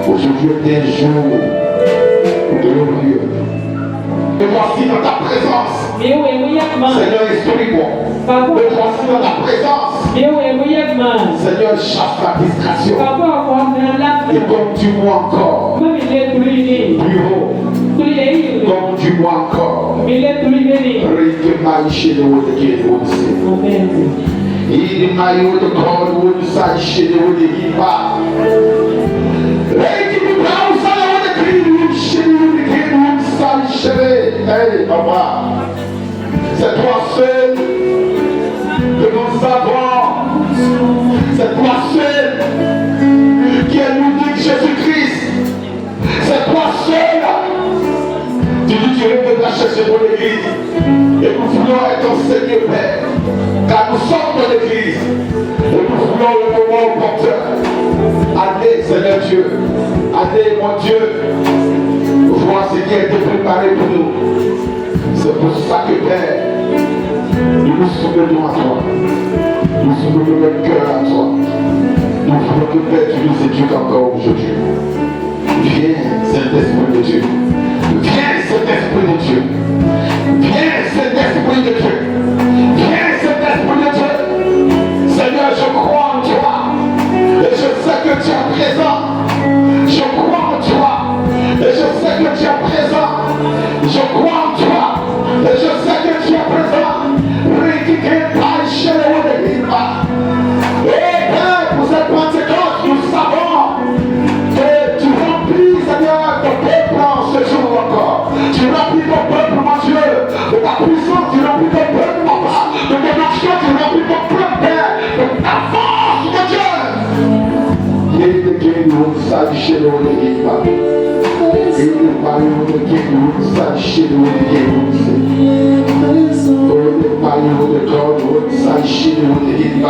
Aujourd'hui est un jour glorieux. Me voici dans ta présence. Seigneur, instruis-moi. Me voici dans ta présence. Seigneur, chasse la distraction. Et conduis-moi encore. Plus haut. Conduis-moi encore. Rite maïché de haut de Dieu. Amen. Il m'a eu de corps où nous sachions de l'Ipa. Hey, papa, c'est toi seul que nous savons. C'est toi seul qui est l'unique Jésus-Christ. C'est toi seul. Tu dis que tu reviendras chercher pour l'église. Et nous voulons être enseignés, Père. Car nous sommes dans l'église. Et nous voulons le moment opportun. Allez, Seigneur Dieu. Allez, mon Dieu. Vois ce qui a été préparé pour nous. C'est pour ça que, Père, nous nous souvenons à toi. Nous souvenons notre cœur à toi. Nous voulons que, Père, tu nous éduques encore aujourd'hui. Viens, Saint-Esprit de Dieu. Viens, Saint-Esprit de Dieu. Viens, Saint-Esprit de Dieu. Viens, Saint-Esprit de Dieu. Seigneur, je crois en toi. Et je sais que tu es présent. Je crois en toi. Et je sais que tu es présent. Je crois en toi. Et je sais que tu es présent. Et Père, pour cette Pentecôte, nous savons que tu remplis, Seigneur, ton peuple en ce jour encore. Tu remplis ton peuple, mon Dieu, de ta puissance, tu remplis ton peuple, mon Père, de ton action, tu remplis ton peuple, Père, de ta force, mon Dieu. Et nous sachions de et le paillon de Kénou, sachez de Kénou, le paillon de Kénou, sachez de Kénou,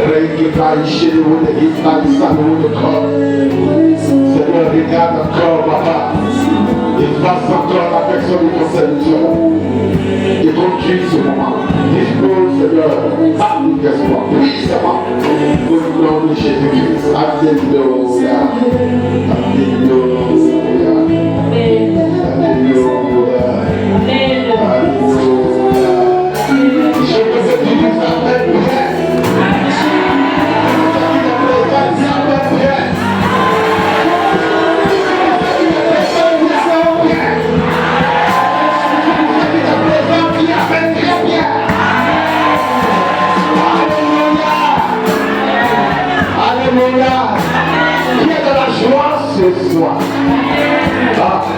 Règle paillé de Kénou, salon de Kénou. Seigneur, regarde encore, papa, et fasse encore la personne de ton Seigneur, et conduis ce moment. Dispose, Seigneur, manifeste-moi, puissamment, au nom de Jésus-Christ. Alléluia. Alléluia.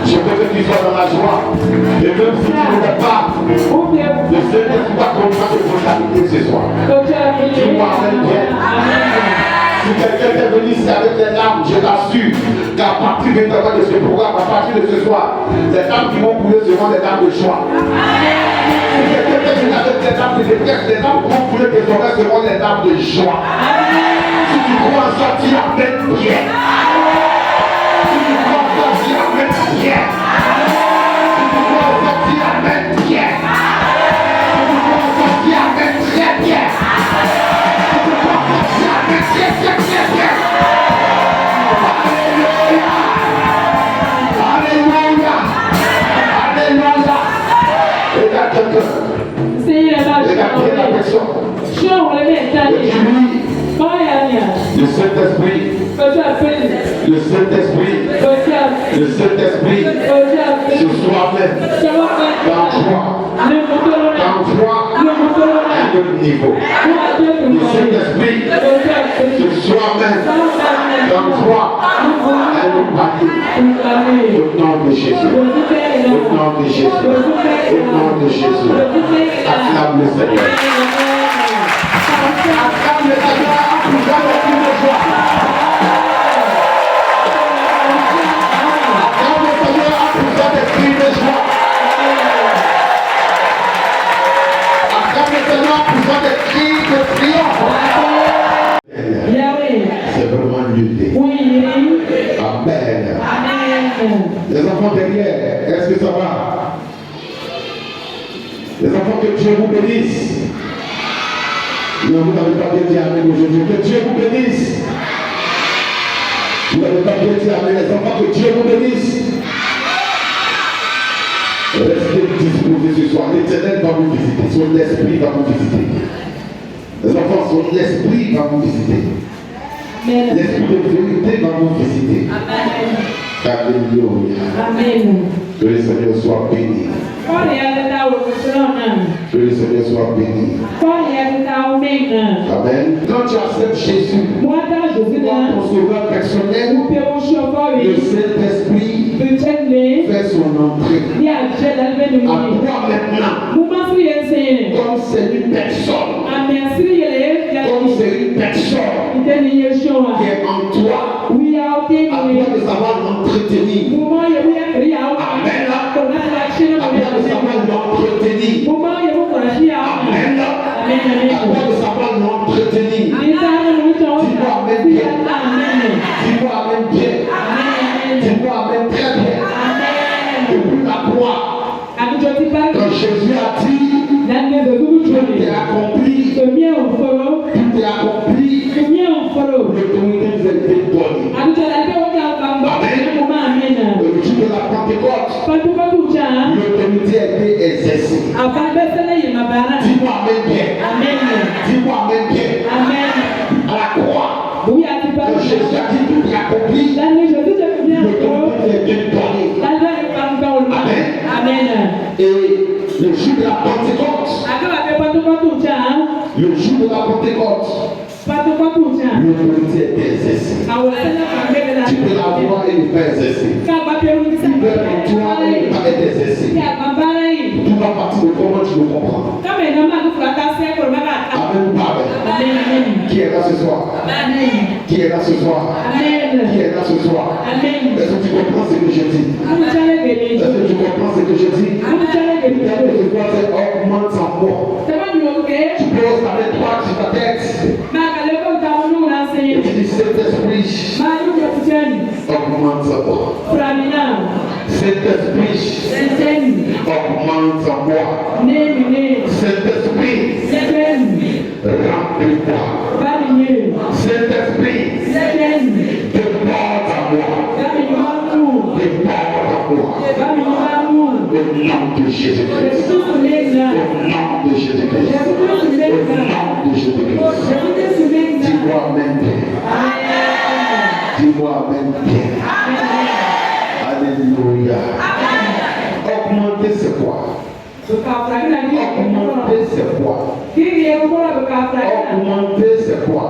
Je veux que tu sois dans la joie. Et même si tu ne l'es pas, le Seigneur va comprendre tes responsabilités ce soir. Tu vois, Amen. Si quelqu'un est venu ici avec des larmes, je t'assure qu'à partir de ce programme, à partir de ce soir, les larmes qui vont couler seront des larmes de joie. Si quelqu'un est venu avec des larmes de détresse, les larmes qui vont couler tes oreilles seront des larmes de joie. Si tu crois en ça, tu appelles bien. Le Saint-Esprit, le Saint-Esprit, le Saint-Esprit, ce soir même, dans toi, à notre niveau. Le Saint-Esprit, ce soir même, dans toi, à nos paliers. Au nom de Jésus, au nom de Jésus, au nom de Jésus, acclame le Seigneur. Acclame le Seigneur, nous avons plus de joie. Acclame le Seigneur, nous avons des cris de joie. Acclame le Seigneur, nous avons des cris de triomphe. C'est vraiment l'unité. Oui. Amen. Amen. Les enfants derrière, est-ce que ça va? Les enfants, que Dieu vous bénisse. Non, vous n'avez pas bien dit amen aujourd'hui. Que Dieu vous bénisse. Vous n'avez pas bien dit amen, les enfants, que Dieu vous bénisse. Restez disposés ce soir. L'Éternel va vous visiter. Son esprit va vous visiter. Les enfants, son esprit va vous visiter. L'esprit de vérité va vous visiter. Alléluia. Amen. Que le Seigneur soit béni. Que le Seigneur soit béni. Amen. Quand tu acceptes Jésus, ton sauveur personnel, le Saint-Esprit fait son entrée. À toi maintenant, comme c'est une personne, comme c'est une personne qui est en toi, à toi de savoir l'entretenir. Amen. À toi de savoir l'entretenir. Amen. À toi de savoir l'entretenir. Dis-moi amen bien. Dis-moi amen bien. Dis-moi amen très bien. Depuis la croix, quand Jésus a dit, tout est accompli. Tout est accompli. L'autorité nous a été donnée. Amen. Le jour de la Pentecôte, l'autorité a été exercée. Dis-moi amen bien. Dis-moi amen bien. À la croix, quand Jésus a dit tout est accompli, l'autorité a été donnée. Amen. Et le jour de la Pentecôte, l'autorité est exercée. Tu peux la voir et ne pas exercer. Tu peux être en toi et ne pas être exercé. Tout va partir de comment tu le comprends. Amen ou pas amen? Qui est là ce soir? Qui est là ce soir? Qui est là ce soir? Est-ce que tu comprends ce que je dis? Est-ce que tu comprends ce que je dis? Regarde ce soir, c'est augmente en moi. Tu poses ta main droite sur ta tête. Et tu dis, Saint-Esprit, augmente en moi. Saint-Esprit, augmente en moi. Saint-Esprit, remplis-moi. Saint-Esprit, déborde en moi. Déborde en moi. Au nom de Jésus-Christ. Au nom de Jésus-Christ. Au nom de Jésus-Christ. Dis-moi amen bien. Dis-moi amen bien. Alléluia. Augmenter c'est quoi? Augmenter c'est quoi? Augmenter c'est quoi?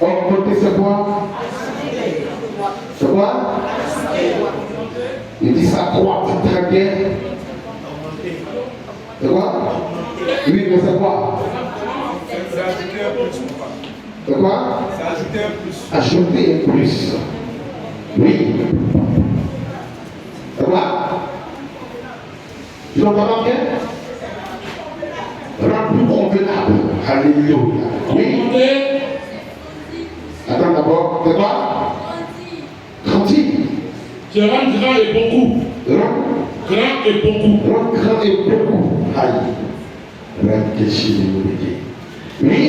Augmenter c'est quoi? C'est quoi? Il dit ça croît très bien. C'est quoi? Oui, mais c'est quoi? C'est quoi? C'est ajouter un plus. Oui. C'est quoi? Tu l'entends bien? Rendre plus convenable. Alléluia. Oui. Attends d'abord. C'est quoi? Grandir. C'est rendre grand et beaucoup. Grand et beaucoup. Rendre grand et beaucoup. Aïe. Rendre quelque chose de mauvais. Oui.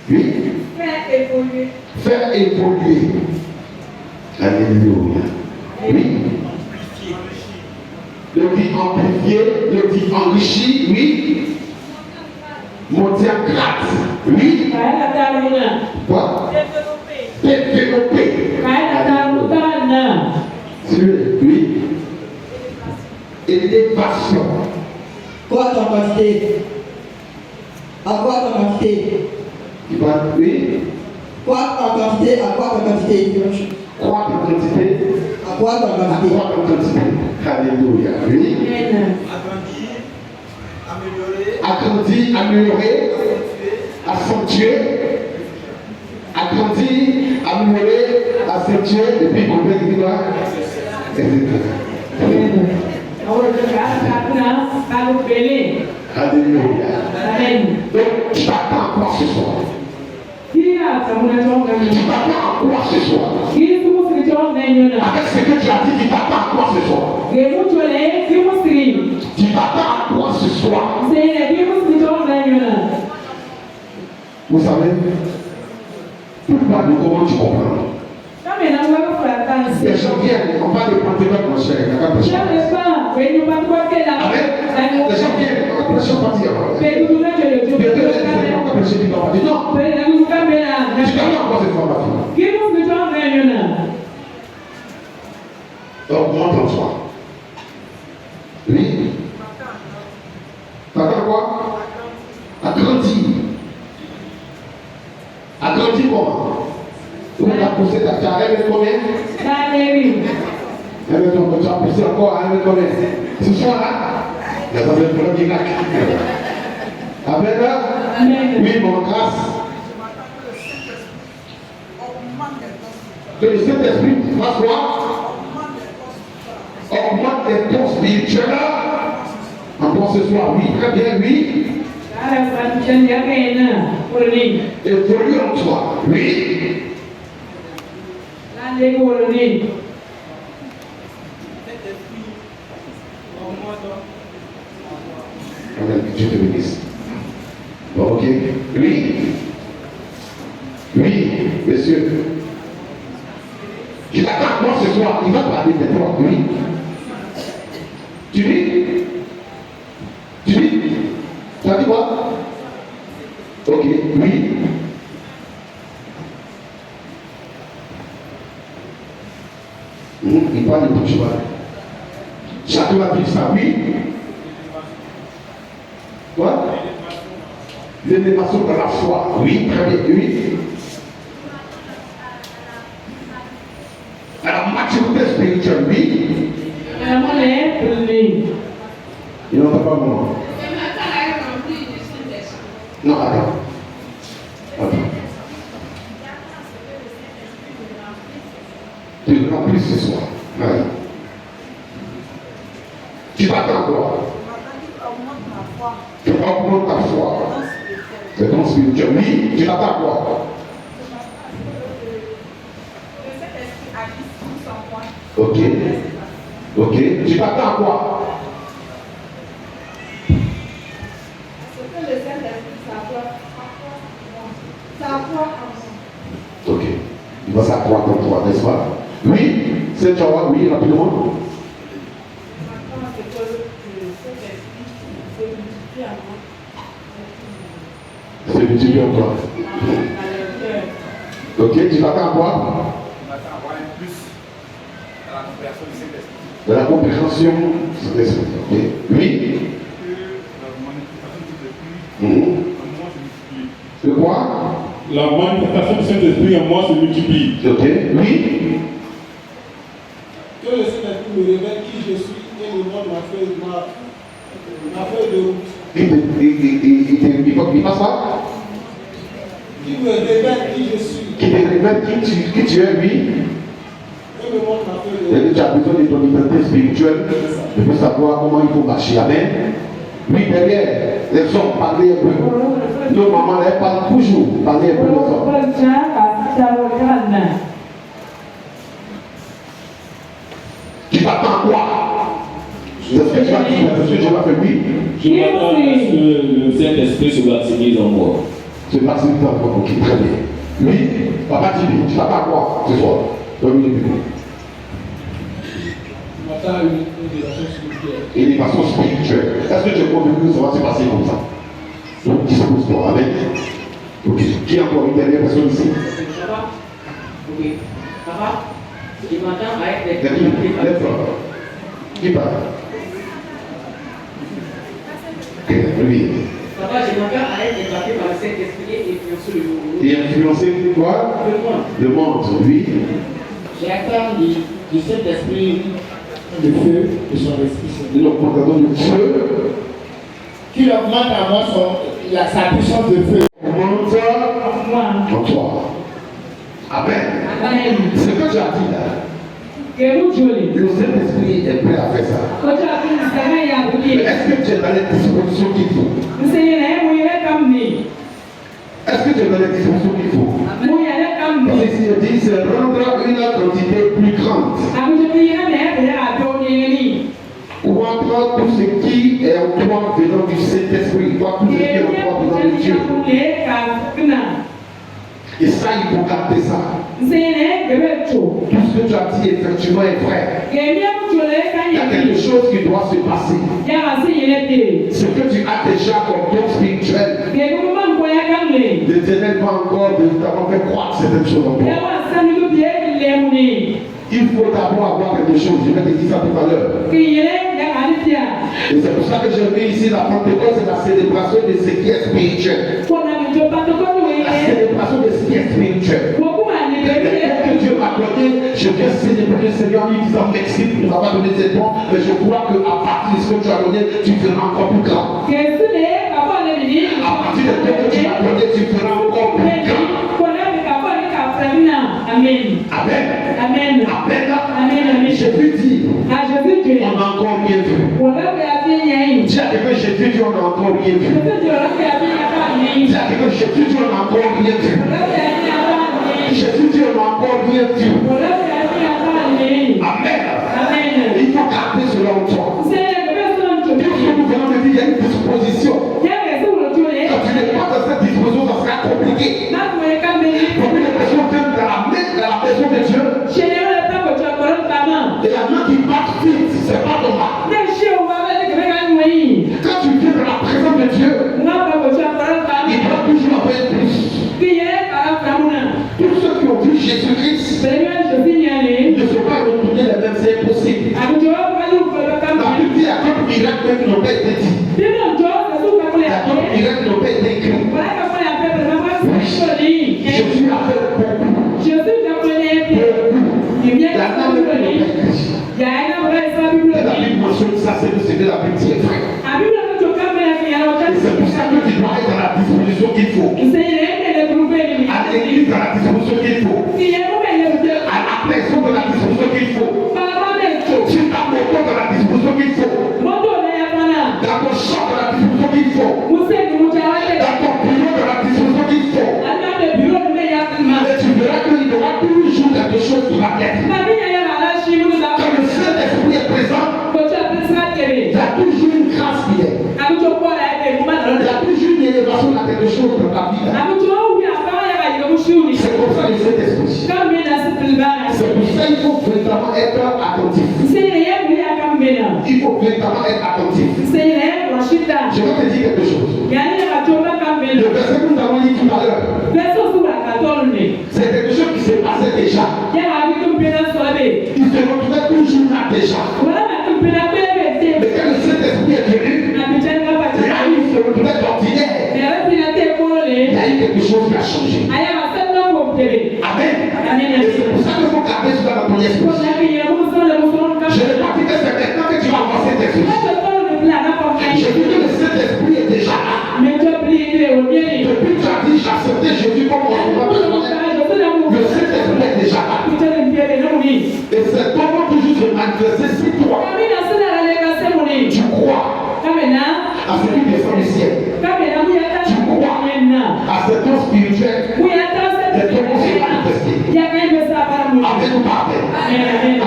Oui. Faire évoluer. Alléluia. Oui. Le dit amplifié, le dit enrichi, oui. Monter en grade, oui. Quoi? Développer. Oui. Élévation. Quoi ta quantité? À quoi ta quantité? Tu vas, oui. Quoi ta quantité? À quoi ta quantité? Croître en quantité. À quoi ta quantité? Croître en quantité. Alléluia. Oui. Agrandir, améliorer, accentuer, agrandir, améliorer, accentuer, et puis combien de temps? Alléluia. Donc, tu t'attends à quoi ce soir? Tu t'attends à quoi ce soir? Avec ce que tu as dit, tu t'attends à quoi ce soir? Tu t'attends à quoi ce soir? Vous savez, tout parle de comment tu comprends. Les gens viennent, on parle de Pentecôte, mon cher. Amen. Les gens viennent, on va prêcher au parti. Non. Tu t'attends encore cette formation. Augmente en soi. Oui. T'attends quoi? Agrandis. Agrandis comment? Vous avez poussé ta carrière, elle combien? Elle tu as poussé encore, elle combien? Ce soir-là, il y a un problème qui est Amen. Oui, mon grâce. Que le Saint-Esprit fasse quoi? Augmente les dons spirituels. Encore ce soir, oui, très bien, oui. Évolue en toi, oui. Amen, que Dieu te bénisse. Bon, ok. Oui. Oui, monsieur. Je t'attends à moi ce soir, il va parler de toi, oui. Tu dis? Tu dis? Tu as dit quoi? Ok, oui. Il parle de tout, tu vois. Chacun a dit ça, oui. Quoi? L'élévation de la foi, oui, très bien, oui. Alors, maturité spirituelle, oui. Il n'entend pas moi. Non, attends. Tu le remplis ce soir. Ouais. Tu t'attends quoi? Tu augmentes ta foi. C'est ton spirituel. Oui, tu t'attends quoi? Ok. Ok. Tu t'attends à quoi? Ok. Il va s'accroître en toi, n'est-ce pas? Oui. C'est toi, oui, rapidement. C'est multiplié en toi. Ok, tu t'attends à quoi? De la compréhension du Saint-Esprit. Okay. Oui. De quoi? La manifestation du Saint-Esprit en moi se multiplie. Ok. Oui. Que le Saint-Esprit me révèle qui je suis et le monde m'a fait de route. Il passe pas? Qui me révèle qui je suis. Qui te révèle qui tu es, oui. Et le monde m'a fait de route. Tu as besoin de ton identité spirituelle, de savoir comment il faut marcher. Amen. Oui, derrière, les hommes parlaient un peu. Nos mamans, elles parlent toujours, parler un peu aux hommes. Tu t'attends à quoi? C'est ce que tu vas dire, parce que je vais faire oui. Je m'attends à ce que le Saint-Esprit se maximise en moi. Se maximise en moi, ok, très bien. Oui, papa Tibi, tu t'attends à quoi ce soir? Dominique. Je m'attends à une élévation spirituelle. Élévation spirituelle. Est-ce que tu es convaincu que ça va se passer comme ça? Donc dispose-toi, amen. Ok, qui a encore une dernière personne ici? Papa, ok. Papa, je m'attends à être Lève-toi. Qui parle? Oui. Papa, je m'attends à être épaté par le Saint-Esprit et influencer le monde. Et influencer quoi? Le monde, oui. J'attends du Saint-Esprit Le feu de son esprit. Nous pardon du feu. Qu'il augmente à moi sa puissance de feu. Augmente en toi. Amen. Ce que tu as dit là. Le Saint-Esprit est prêt à faire ça. Mais est-ce que tu es dans les dispositions qu'il faut? Est-ce que tu es dans les dispositions qu'il faut? Parce que si je dis, c'est rendre une quantité plus grande. Ou encore tout ce qui est en toi venant du Saint-Esprit, toi tout ce qui est en toi venant de Dieu. Et ça, il faut garder ça. Tout ce que tu as dit effectivement est vrai. Il y a quelque chose qui doit se passer. Ce que tu as déjà comme don spirituel, l'Éternel va encore véritablement faire croître certaines choses en toi. Il faut d'abord avoir quelque chose. Je vais te dire ça tout à l'heure. Et c'est pour ça que j'ai mis ici la Pentecôte, c'est la célébration de ce qui est spirituel. La célébration de ce qui est spirituel. Que Dieu m'a donné, je viens célébrer le Seigneur en lui disant merci pour nous avoir donné ces dons, mais je crois qu'à partir de ce que tu as donné, tu feras encore plus grand. À partir de ce que tu as donné, tu feras encore plus grand. Amen. Amen. Amen. Amen. Jésus dit, on a encore rien vu. Dis à quelqu'un, Jésus dit, on a encore rien vu. Dis à quelqu'un, Jésus dit, on a encore rien vu. Jésus dit, on a encore rien vu. Amen. Il faut garder cela en toi. Tout ce que nous venons de dire, il y a une disposition. Quand tu n'es pas dans cette disposition, ça sera compliqué. Beaucoup de personnes viennent dans la maison de Dieu. Et la main qui bat vite, c'est pas ton mal. Quand tu viens dans la présence de Dieu, il va toujours avoir plus. Tous ceux qui ont vu Jésus-Christ ne sont pas retournés les mêmes, c'est impossible. La Bible dit, il y a d'autres miracles qui n'ont pas été dits. Il y a d'autres miracles qui n'ont pas été écrits. Jésus a fait beaucoup. Il y a la Bible mentionne ça, c'est le Seigneur, la Bible dit est vrai. Et c'est pour ça que tu dois être dans la disposition qu'il faut. À l'église, dans la disposition qu'il faut. À la personne, dans la disposition qu'il faut. Tu as moto dans la disposition qu'il faut. Dans ton champ, dans la disposition qu'il faut. Dans ton bureau, dans la disposition qu'il faut. Et tu verras qu'il y aura toujours quelque chose sur la tête. Quand le Saint-Esprit est présent, il y a toujours une grâce qui est. Il y a toujours une élévation de quelque chose dans ta vie. C'est pour ça le Saint-Esprit. C'est pour ça qu'il faut véritablement être attentif. Il faut véritablement être attentif. Je vais te dire quelque chose. Le verset que nous avons lu tout à l'heure, c'est quelque chose qui s'est passé déjà. Il se retrouvait toujours là déjà. Mais quand le Saint-Esprit est venu, là il se retrouvait d'ordinaire. Il y a eu quelque chose qui a changé. Amen. Et c'est pour ça qu'il faut garder cela dans ton esprit. Je n'ai pas dit que c'est maintenant que tu vas avoir cet esprit. Je dis que le Saint-Esprit est déjà là. Depuis que tu as dit j'ai accepté Jésus comme mon sauveur personnel, le Saint-Esprit est déjà là. Et c'est comment toujours se manifester si toi tu crois à ce qui descend du ciel. Tu crois à ce don spirituel. Les dons vont se manifester. Avec-nous par terre.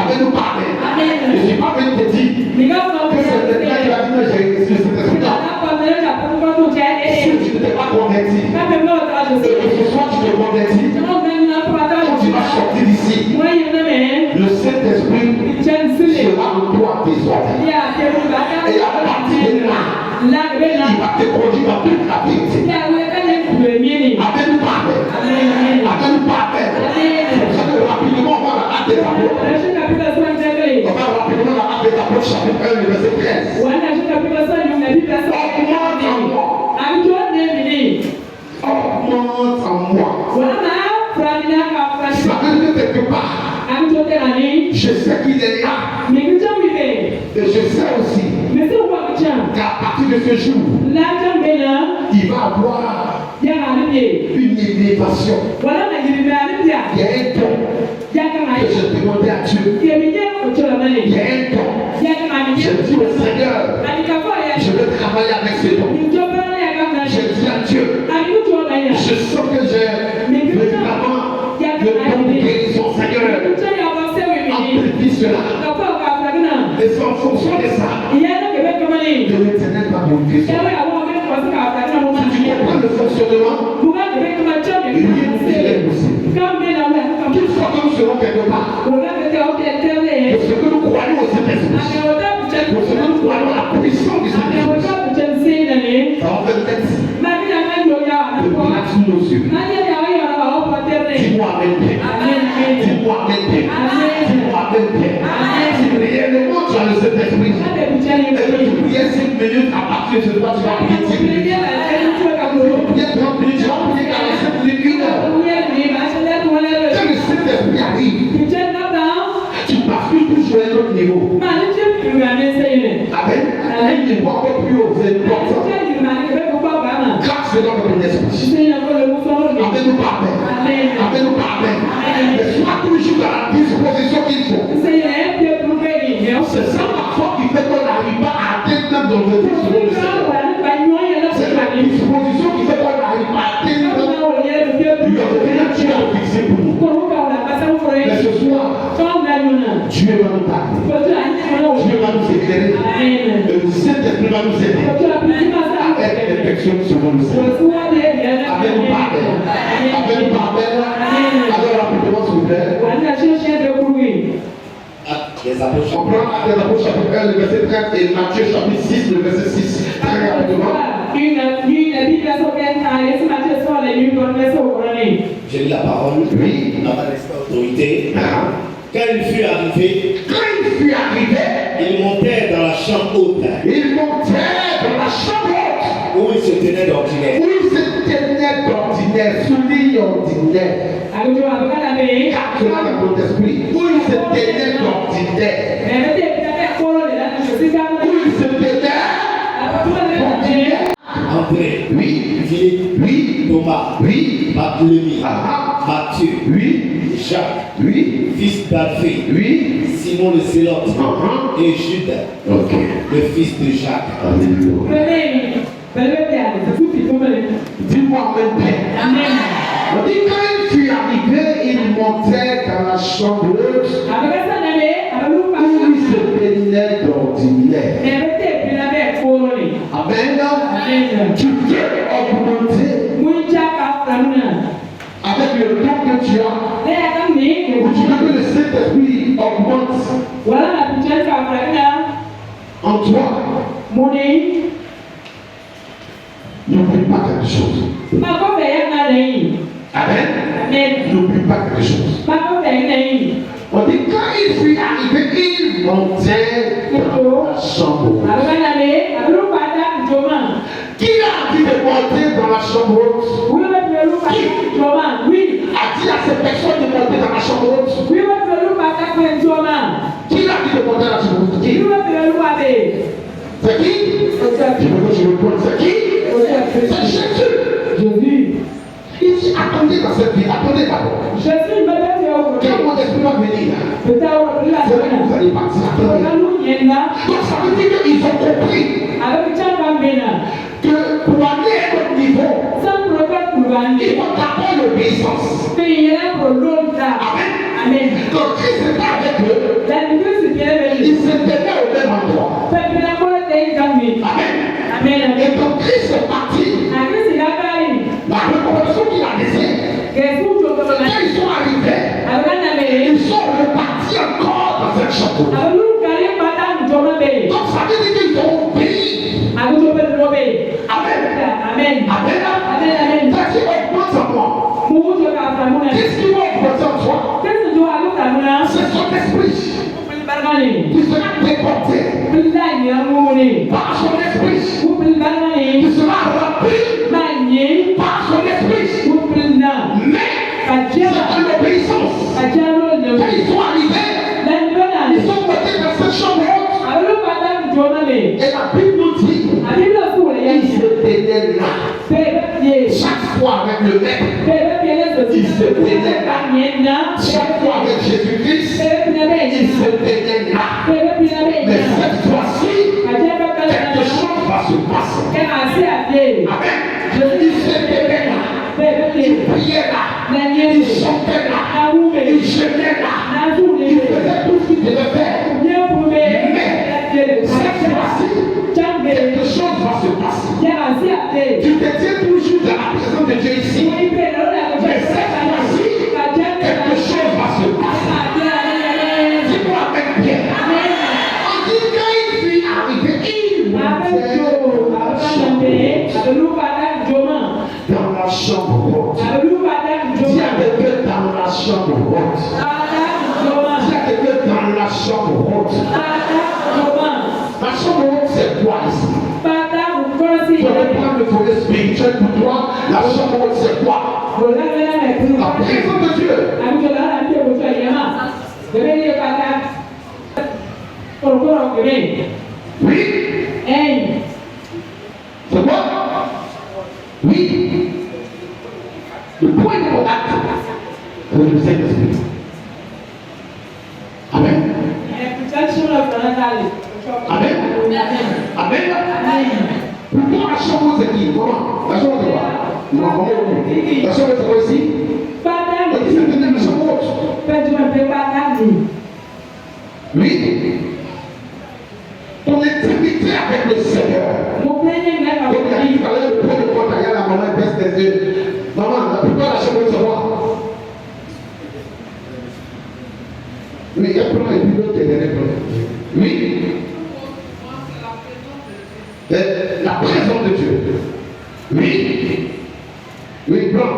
Avec-nous par terre. Je ne suis pas venu te dire que c'est le Seigneur qui a dit que j'ai reçu cet esprit-là. Si tu ne t'es pas converti, et que ce soir tu te convertis, quand tu vas sortir d'ici, le Saint-Esprit sera en toi désormais. Et à partir de là, il va te conduire dans toute la vérité. Avec-nous par terre. Avec-nous par terre. C'est pour ça que rapidement on va à la hâte des apôtres. On va rapidement à la hâte des apôtres, chapitre 1, le verset 13. Augmente en moi. Ça veut dire quelque part. Je sais qu'il est là. Et je sais aussi qu'à partir de ce jour, il va avoir une élévation. Il y a un don que je demandais à Dieu. Il y a un don. Je dis au Seigneur, je vais travailler avec ce don. Je dis à Dieu, je sens que j'ai véritablement le don de guérison, Seigneur. Amplifie cela. Et c'est en fonction de ça que l'Éternel va glorifier cela. Si tu comprends le fonctionnement, rien n'est minutes à partir de ce moment, tu vas prier 10 minutes. Prier 30 minutes, tu vas prier 45 minutes, 1 heure. Quand le Saint-Esprit arrive, tu bascules tout sur un autre niveau. Amen. Un niveau encore plus haut, c'est important. Grâce de notre esprit. Amen ou pas amen. Amen ou pas amen. Mais sois toujours dans la disposition qu'il faut. C'est ça parfois qui fait qu'on n'arrive pas à atteindre même dans le selon le Seigneur. C'est la disposition qui fait qu'on n'arrive pas à atteindre l'objectif que tu as fixé pour nous. Mais ce soir, Dieu va nous parler. Dieu va nous éclairer. Et le Saint-Esprit va nous aider à être perfectionnés selon le Seigneur. Amen ou pas amen. Amen ou pas amen. Alors rapidement s'il vous plaît. Les apôtres. On prend Actes des Apôtres chapitre 1, le verset 13 et Matthieu chapitre 6, le verset 6. Très rapidement. J'ai lu la parole. Oui. Dans ma autorité. Ah. Quand il fut arrivé, il montait dans la chambre haute. Où il se tenait d'ordinaire. Souligne ordinaire. Car cela dans notre esprit. Où il se tenait d'ordinaire. André, Oui. Philippe, Oui. Thomas, Oui. Barthélemy, Ah. Matthieu, Oui. Jacques, Oui. fils d'Alphée, Oui. Simon le Zélote Uh-huh. et Jude, Ok. le fils de Jacques. Alléluia. Dis-moi même bien. On dit quand il fut arrivé, il montait dans la chambre où il se baignait d'ordinaire. Amen. Tu peux augmenter avec le don que tu as. Ou tu veux que le Saint-Esprit augmente en toi. N'oublie pas quelque chose. Amen. N'oublie pas quelque chose. On dit quand il fut arrivé, il montait dans la chambre. Qui a dit de monter dans la chambre haute? A dit à ces personnes de monter dans la chambre haute? Qui a dit de monter dans la chambre haute? Qui? C'est qui? Je veux que je réponde. C'est qui? C'est Jésus. Il dit attendez dans cette vie, attendez d'abord. Quand mon esprit va venir, c'est là que vous allez partir. Attendez. Donc ça veut dire qu'ils ont compris que pour aller à notre niveau, il faut d'abord l'obéissance. Amen. Donc Christ était avec eux. Il se tenait au même endroit. Amen. Et donc Christ est parti. La recommandation qu'il a laissée. Quand ils sont arrivés, ils sont repartis encore dans cette château. Donc ça veut dire qu'ils ont obéi. Amen. Amen. Qu'est-ce qui augmente en moi? Qu'est-ce qui va augmenter en toi? C'est son esprit qui sera déporté par son esprit, qui sera rempli par son esprit. Mais c'est une obéissance. Quand ils sont arrivés, ils sont montés dans cette chambre haute. Et la Bible nous dit ils se tenaient là. Chaque fois avec le maître, ils se tenaient là. Chaque fois avec Jésus-Christ, ils se tenaient là. Mais cette fois-ci, quelque chose va se passer. Amen. Ils se tenaient là. Ils priaient là. Ils chantaient là. Ils jeûnaient là. Ils faisaient tout ce qu'ils devaient faire. Mais cette fois-ci, quelque chose va se passer. Tu te tiens toujours dans la présence de Dieu ici. Mais cette fois-ci, quelque chose va se passer. Dis-moi avec bien. On dit quand il fut arrivé, il montait dans la chambre haute. Dis à quelqu'un dans la chambre haute. Dis à quelqu'un dans la chambre haute. La chambre haute, c'est quoi ici? La chambre haute, c'est quoi? La présence de Dieu. Oui. C'est quoi? Oui. Le point de contact avec le Saint-Esprit. Amen. Amen. Amen. Pourquoi la chambre c'est qui? Comment? La chambre c'est quoi? La chambre c'est quoi ici? C'est la chambre haute. Oui. Ton intimité avec le Seigneur. Comme il a dit tout à l'heure, le point de contact, il y a la maman baisse des yeux. Maman, pourquoi la chambre haute c'est quoi? Oui, il y a plein et puis l'autre est derrière toi. Oui. La présence de Dieu. Oui. Oui, blanc.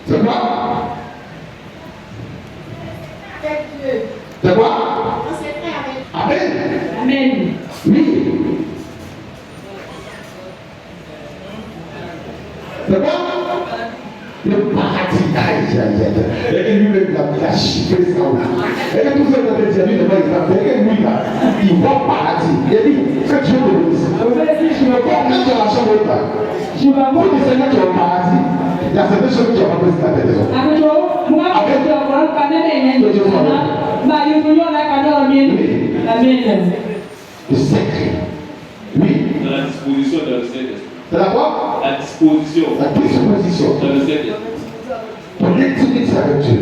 C'est quoi? C'est quoi? Amen. Amen. Oui. C'est quoi? Le paradis. Et lui-même, il a chiffré ça. Et tout ça, il a dit, lui, il voit paradis. Il a dit, que Dieu te bénisse. Quand tu es dans la chambre haute, pour le Seigneur, tu es au paradis. Il y a certaines choses que tu n'as pas posées dans tes maisons. Le secret. Oui. Dans la disposition de le Saint-Esprit. C'est la quoi? La disposition. La disposition. Dans le Saint-Esprit. Ton intimité avec Dieu.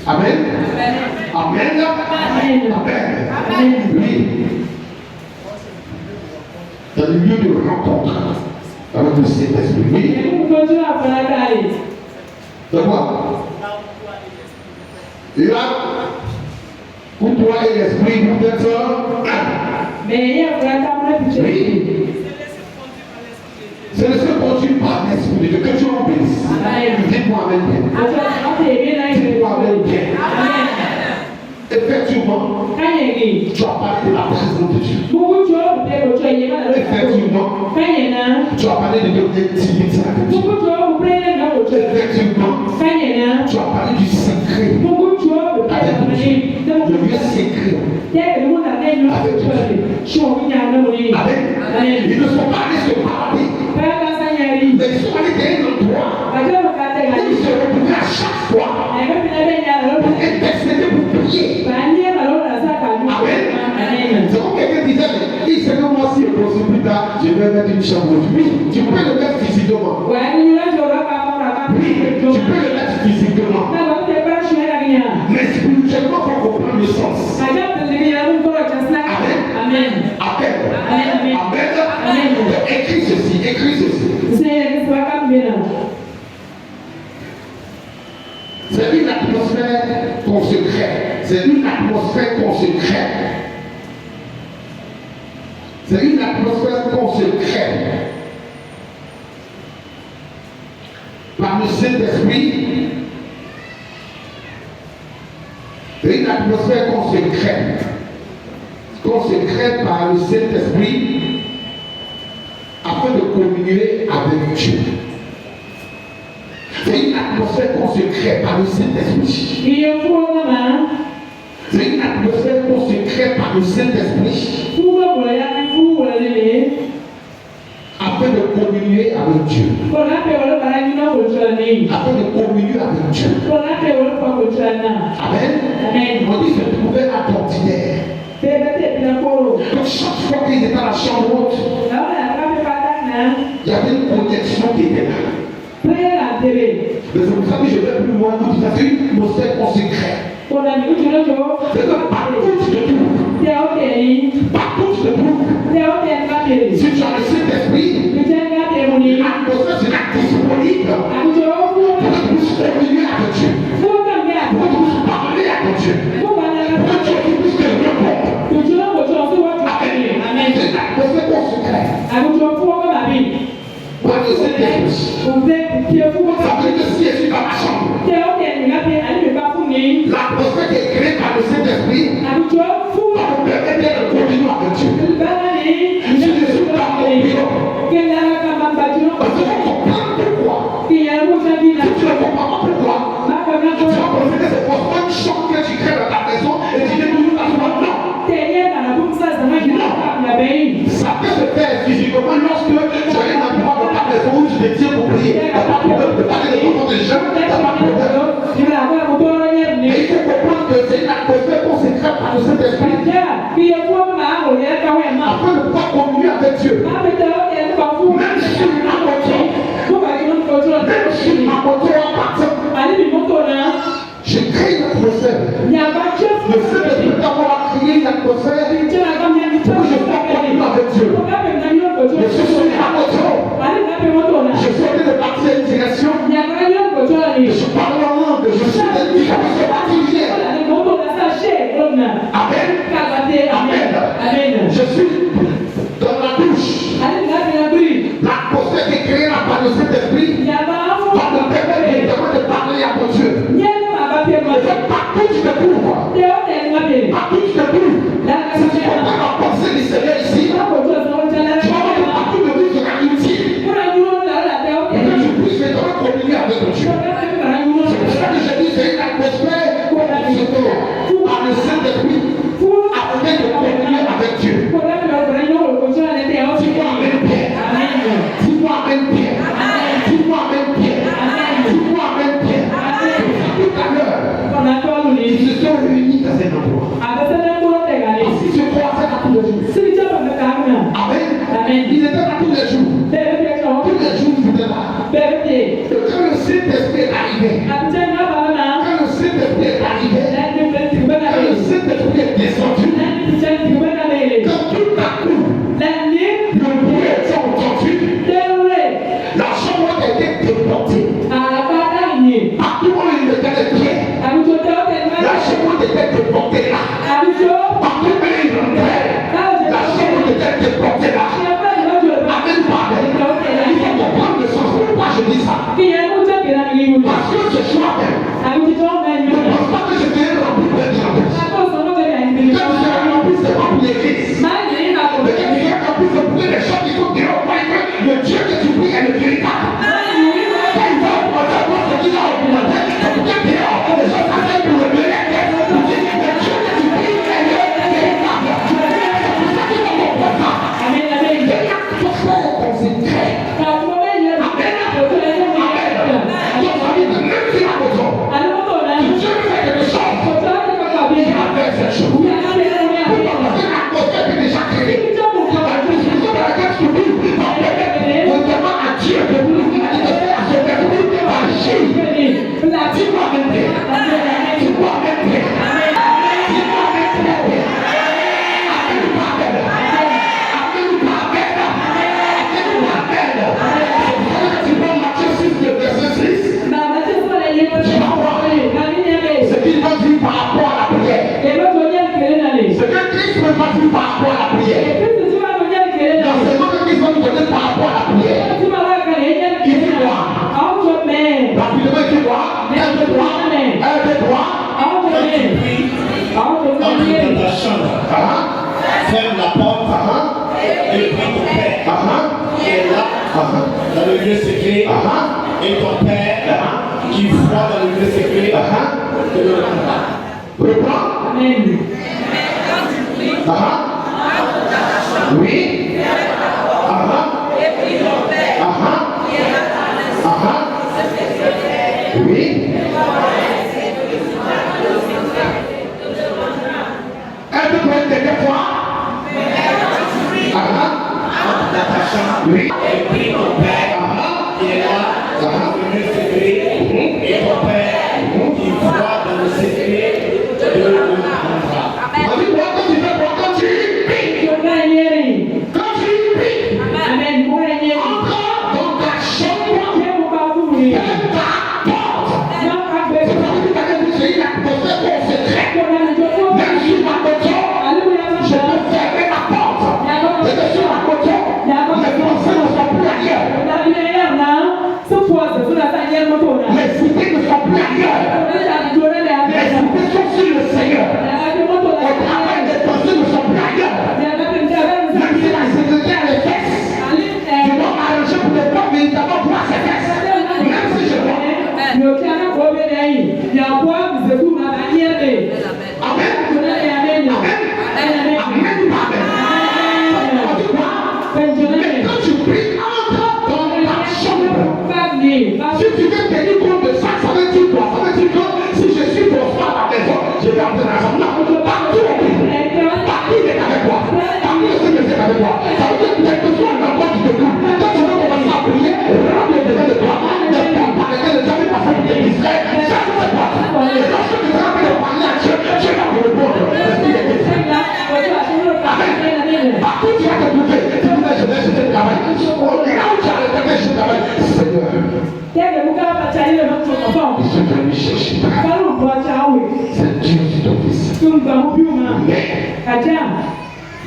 Amen. Amen. Amen. Oui. Dans le lieu de rencontre avec le Saint-Esprit. Oui. C'est quoi? Et là, pour toi et l'esprit, vous êtes oui. C'est le seul conduit par l'esprit de Dieu. Que Dieu en bénisse. Dites-moi Amen bien. Dites-moi Amen bien. Effectivement, tu as parlé de la présence de Dieu. Effectivement, tu as parlé de notre intimité avec Dieu. Effectivement, tu as parlé du secret avec Dieu. Le lieu secret avec Dieu. Amen. Ils ne sont pas allés se parler, mais ils sont allés derrière le droit. Ils se retrouvaient à chaque fois pour intercéder, pour prier. Amen. C'est comme quelqu'un disait, mais il sait que moi, si je possible plus tard, je vais mettre une chambre. Oui, tu peux le mettre physiquement. Oui, tu peux le mettre physiquement. Mais spirituellement, il faut comprendre le sens. Amen. Amen. Amen. Écris ceci, écris ceci. C'est une atmosphère consacrée. C'est une atmosphère consacrée. C'est une atmosphère consacrée. Par le Saint-Esprit. C'est une atmosphère consacrée. Consacrée par le Saint-Esprit afin de communier avec Dieu. C'est une atmosphère consacrée par le Saint-Esprit. C'est une atmosphère consacrée par le Saint-Esprit afin de communier avec Dieu. Afin de communier avec Dieu. Amen. On dit se trouver à l'ordinaire. Donc chaque fois qu'ils étaient à la chambre haute, il y avait une protection qui était là. Mais c'est pour ça que je vais plus loin, vous dites, c'est une atmosphère consacrée. C'est que partout tu te trouves. Partout tu te trouves. Si tu as le Saint-Esprit, l'atmosphère sera disponible pour que tu puisses communier avec Dieu. Pour que tu puisses parler avec Dieu. Pour que tu puisses te répondre. Amen. C'est une atmosphère consacrée. Par le Saint-Esprit. Ça veut dire que si je suis dans ma chambre, l'atmosphère le Saint-Esprit, afin de pouvoir communier avec Dieu. Même si ma moto appartient, j'ai créé une atmosphère. Le Saint-Esprit d'avoir créé une atmosphère où je peux communier avec Dieu. Je suis sur ma moto. Je suis en train de partir à une direction. Je parle en langue. Je suis baptisé. Amen. Amen. Je suis dans la douche. L'atmosphère qui est créée par le Saint-Esprit va me permettre évidemment de parler à mon Dieu. Partout tu te trouves. Partout tu te trouves. Si tu comprends la pensée du Seigneur ici, tu vas voir que partout de vie sera utile. Et que tu puisses maintenant communier avec ton Dieu. C'est pour ça que je dis c'est une atmosphère par le Saint-Esprit afin de communier avec Dieu. Dis-moi Amen Pierre. Dis-moi Amen Pierre. Dis-moi Amen Pierre. Dis-moi Amen Pierre. Tout à l'heure, ils se sont réunis dans un endroit. Si je crois ça tous les jours. Amen. Ils étaient là tous les jours. Tous les jours, ils étaient là. Et quand le Saint-Esprit est arrivé, quand le Saint-Esprit est arrivé, quand le Saint-Esprit est descendu, quand tout à coup, le bruit est entendu, la chambre a été déportée. Partout où il mettait les pieds, la chambre était déportée là. Partout où il rentrait, la chambre était déportée là. Amen, Père. Il faut comprendre le sens. Pourquoi je dis ça? Parce que ce soir même, ne pense pas que je vais remplir de gens. Quand je serai rempli, c'est pas pour l'église. Mais quand je serai rempli, c'est pour les gens qui sont dehors. Le Dieu que tu pries est le véritable. Quand il va augmenter, moi, ce qu'il a augmenté, c'est pour que dehors, les gens s'appellent pour le véritable. Le Dieu que tu pries est le véritable. C'est pour ça qu'il va comprendre ça. Il y a une atmosphère concentrée. Ferme la porte et prends ton père qui est là dans le lieu secret et ton père qui voit dans le lieu secret te le rendra. Reprends. Amen. Oui. Oui. Elle te prend des fois. Dans ta chambre. Oui. Et prie ton père qui est là dans le lieu secret et ton père qui voit dans le secret te le rendra. Quand tu pries, Amen. encore dans ta chambre, ferme ta porte. C'est une atmosphère concentrée. Même sur ma moto, je peux fermer ma porte. Et sur ma moto, les Français ne sont plus ailleurs.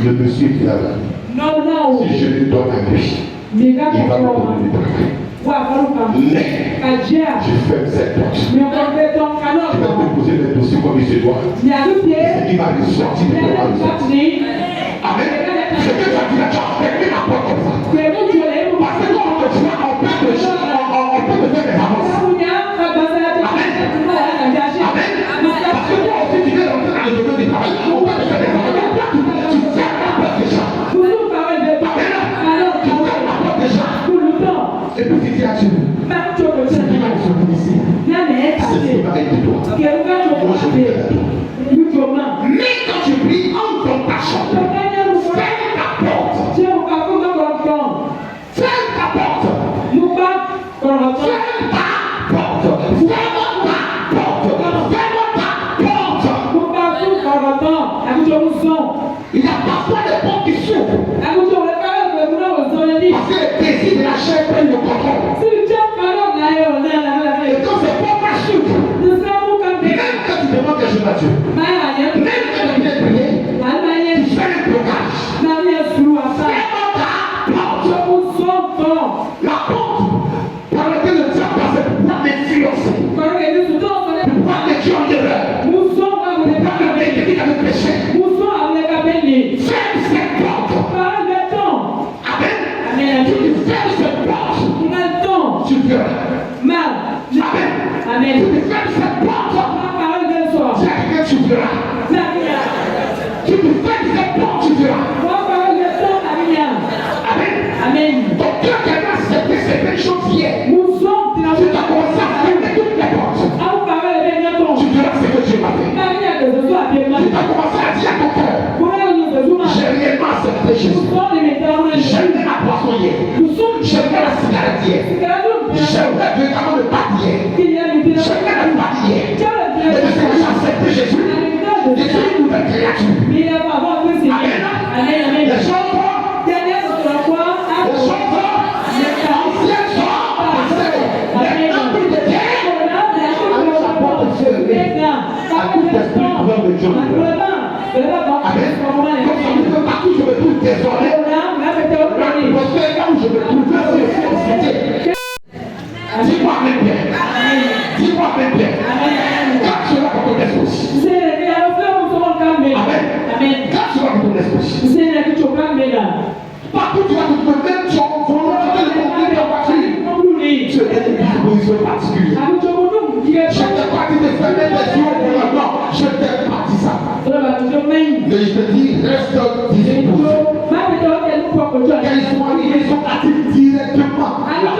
le monsieur qui est là, si je lui donne un lui, il va me donner du travail. Mais je ferme cette porte. Je vais déposer les dossiers comme il se doit. Il va les sortir de comment il sortir. Amen. Ce que tu as dit là, tu as fermé la porte comme ça. Parce que quand on te voit, on peut te faire des avances. Amen. Amen. Parce que toi aussi, tu viens d'entrer dans le domaine du travail. On peut te faire des avances. Tu fermes la porte déjà. Amen. Tu fermes la porte déjà. Et puis si tu as tué, c'est qui va se ici. C'est ce qui va être de toi. Moi, je vais faire toi. Mais quand tu pries, entre dans ta chambre. Ferme ta porte. Ferme ta porte. Ferme ta porte. Ferme ta porte. Ferme ta porte. Il n'y a parfois des portes qui s'ouvrent. Parce que les désirs de la chair prennent le contrôle. Et quand ces portes s'ouvrent, même quand tu demandes quelque chose à Dieu, même quand tu viens prier, tu fais un blocage. La porte par laquelle le diable passe pour pouvoir m'influencer, pour pouvoir me tuer en erreur, pour pouvoir me maintenir dans le péché. Ferme cette porte. Amen. Tu fermes cette porte. Tu verras. Amen. Tu fermes cette porte. C'est à quelqu'un tu verras. Tu fermes cette porte, tu verras. Amen. Donc quand quelqu'un a accepté certaines choses hier, tu as commencé à fermer toutes les portes. Tu verras ce que Dieu m'a fait. Tu as commencé à dire à ton cœur, j'ai réellement accepté Jésus. J'aimais la poisson hier. J'aimais la cigarette hier. J'aimerais véritablement le pâte hier. J'aimerais le pâte hier. Et de ce que j'ai accepté Jésus, je suis une nouvelle créature. Amen. Les gens partout je me trouve désormais. Là où je me trouve, dis-moi même bien. Dis-moi même bien. Quand cela va ton esprit. Amen. Quand cela va ton esprit. Partout tu vas te trouver, même tu vas volonté de conduire ta voiture. Tu es dans une disposition particulière. Je t'ai pas dit de fermer les yeux pour le non. Je t'ai pas dit ça. Mais je te dis, reste disposé. Quand ils sont arrivés, ils sont partis directement là.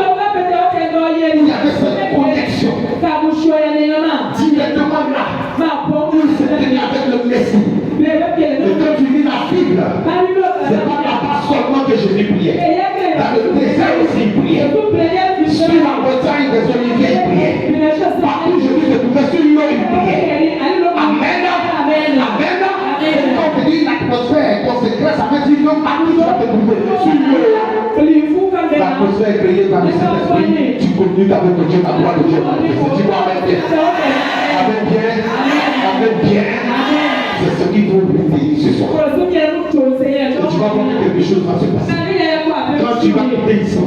Il y avait cette connexion. Directement là. Ils s'étaient tenus avec le Messie. Et quand tu lis la Bible, c'est pas là-bas seulement que je vais prier. Dans le désert aussi, il priait. Sur la montagne des Oliviers, il priait. Partout je dis, je trouvais sur l'eau, il priait. Amen. Et quand on dit l'atmosphère est consécrée, ça veut dire que partout tu vas te trouver sur l'eau. L'atmosphère est créée par le Saint-Esprit. Tu communiques avec le Dieu, la gloire de Dieu. Dis-moi Amen bien. Amen bien. C'est ce qu'il faut vous dire ce soir. Et tu vas voir que quelque chose va se passer. Quand tu vas quitter ici, non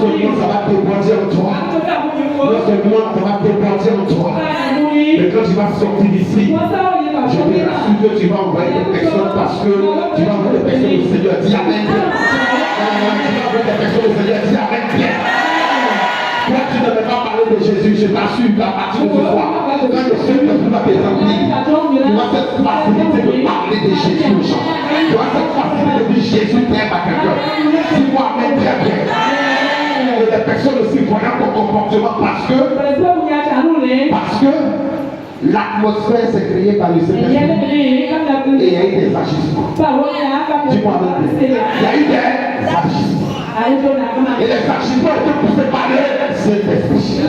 seulement ça va te grandir en toi, non seulement ça va te grandir en toi, mais quand tu vas sortir d'ici, je te rassure que tu vas envoyer des personnes parce que tu vas envoyer des personnes au Seigneur. Dis Amen. Tu vas envoyer des personnes au Seigneur. Dis Amen bien. Toi, tu ne veux pas parler de Jésus, je t'assure qu'à partir de ce soir, quand le Seigneur va te remplir, tu as cette facilité de parler de Jésus aux gens. Tu as cette facilité de dire Jésus t'aime à quelqu'un. Dis-moi Amen très bien. Et les personnes aussi voyant ton comportement parce que l'atmosphère s'est créée par le Seigneur. Et il y a eu des agissements. Dis-moi Amen. Il y a eu des agissements. Et les agissements étaient poussés par le Saint-Esprit.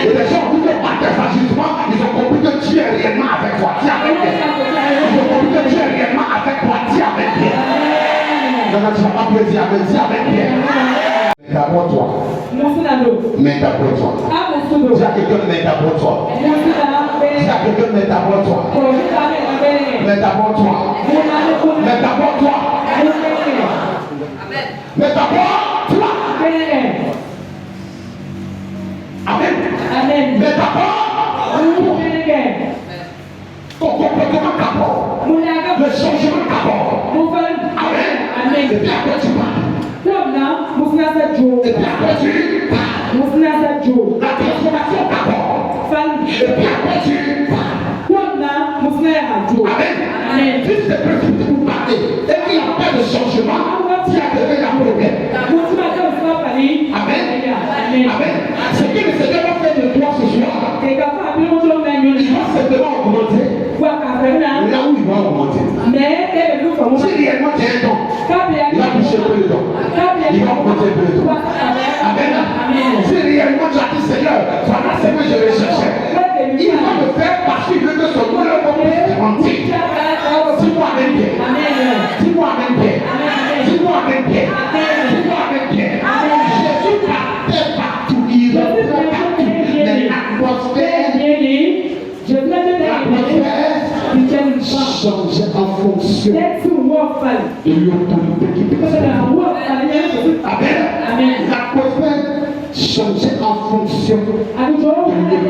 Et les gens ont dit que par tes agissements, ils ont compris que tu es réellement avec toi. Dis Amen. Ils ont compris que tu es réellement avec toi. Dis Amen bien. Maintenant, tu ne vas pas pouvoir dire Amen. Dis Amen bien. Mais d'abord toi. Mais d'abord toi. Dis à quelqu'un, mais d'abord toi. Dis à quelqu'un, mais d'abord toi. Mais d'abord toi. Mais d'abord toi. Mais d'abord toi. Amen. Mais d'abord ton comportement d'abord. Le changement d'abord. Amen. Et puis après tu parles. Et puis après tu parles. La transformation d'abord. Et puis après tu parles. Amen. Si c'est précipité pour parler et qu'il n'y a pas de changement, il y a déjà un problème. Amen. Amen. Ce que le Seigneur va faire de toi ce soir, il va simplement augmenter là où il va augmenter. Si réellement tu as un don, il va toucher un peu le don. Il va augmenter un peu le don. Amen. Si réellement tu as dit Seigneur, voilà ce que je vais chercher, il va me faire parce qu'il veut que son nom va augmenter. Dis-moi Amen bien. Dis-moi Amen bien. Dis-moi Amen bien. Dis-moi Amen bien. Jésus partait partout. Il reprend partout. Mais l'atmosphère changeait en fonction de l'autorité qui précède. Amen. L'atmosphère changeait en fonction de l'autorité qui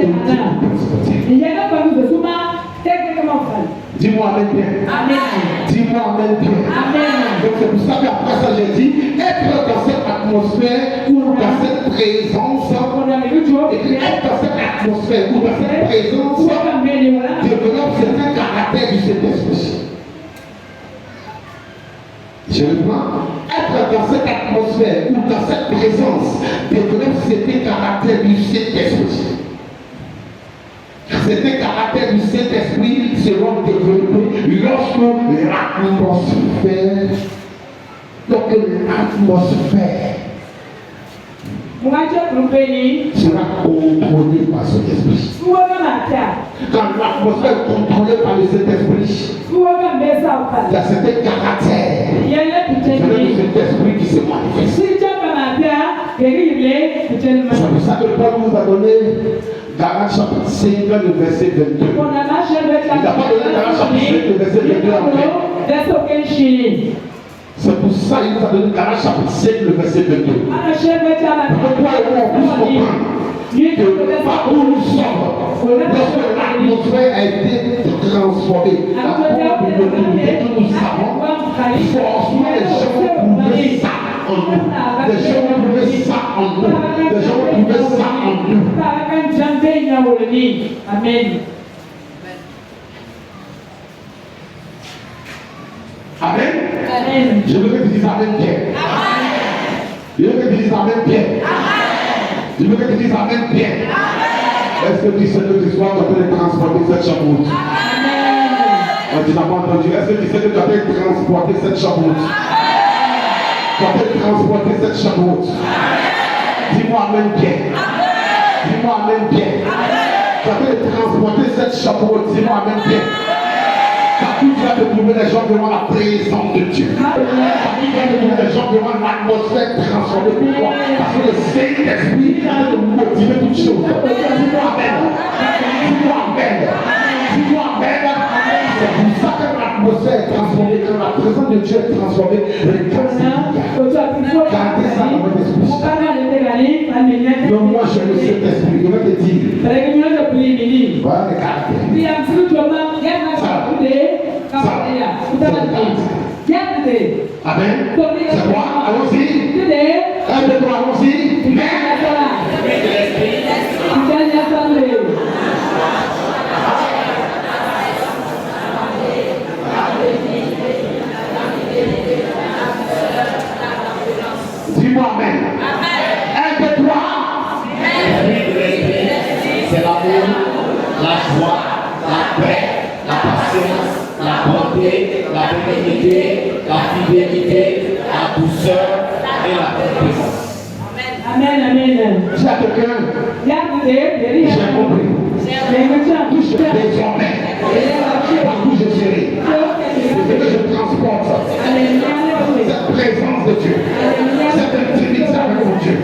précède. Dis-moi Amen bien. Dis-moi Amen bien. Donc c'est pour ça qu'après ça j'ai dit, être dans cette atmosphère ou dans cette présence, et puis être dans cette atmosphère ou dans cette présence, développe certains caractères du Saint-Esprit. Je reprends. Être dans cette atmosphère ou dans cette présence développe certains caractères du Saint-Esprit. Certains caractères du Saint-Esprit seront développés lorsque l'atmosphère sera contrôlée par cet esprit. Quand l'atmosphère est contrôlée par le Saint-Esprit, il y a certains caractères de cet esprit qui se manifestent. C'est pour ça que Paul nous a donné Galates chapitre 5, le verset 22. Il n'a pas donné Galates chapitre 5, le verset 22 après. C'est pour ça qu'il nous a donné Galates chapitre 5, le verset 22. Pourquoi on puisse comprendre que par où nous sommes, lorsque l'atmosphère a été transformée, la communauté que nous avons, forcément les gens vont trouver ça en nous. Les gens vont trouver ça en nous. Les gens vont trouver ça en nous. Amen. Amen. Je veux que tu dises Amen bien. Je veux que tu dises Amen bien. Je veux que tu dises Amen bien. Est-ce que tu sais que tu sois en train de transporter cette chapeau? Tu n'as pas entendu. Est-ce que tu sais que tu as train de transporter cette chapeau? Tu as train de transporter cette chapeau. Dis-moi Amen bien. Dis-moi Amen bien. Tu as train de transporter cette chapeau. Dis-moi Amen bien. Partout tu vas te trouver les gens devant la présence de Dieu. Partout tu vas te trouver les gens devant l'atmosphère transformée. Pourquoi? Parce que le Saint-Esprit est en train de motiver toutes choses. Dis-moi Amen. Dis-moi Amen. Dis-moi Amen. C'est pour ça que l'atmosphère est transformée. Quand la présence de Dieu est transformée, regarde ça. Gardez ça dans votre esprit. Donc moi je le Saint-Esprit. Je vais te dire. Voilà les caractères. Amen. C'est quoi? Allons-y. 1, 2, 3, allons-y. Mais. Dis-moi Amen. 1, 2, 3. C'est l'amour, la joie, la paix, la patience, la bonté, la bénignité, la fidélité, la douceur et la tempérance. Amen. Dis à quelqu'un, j'ai compris. Touche désormais. Partout je serai. C'est que je transporte cette présence de Dieu. Cette intimité avec mon Dieu.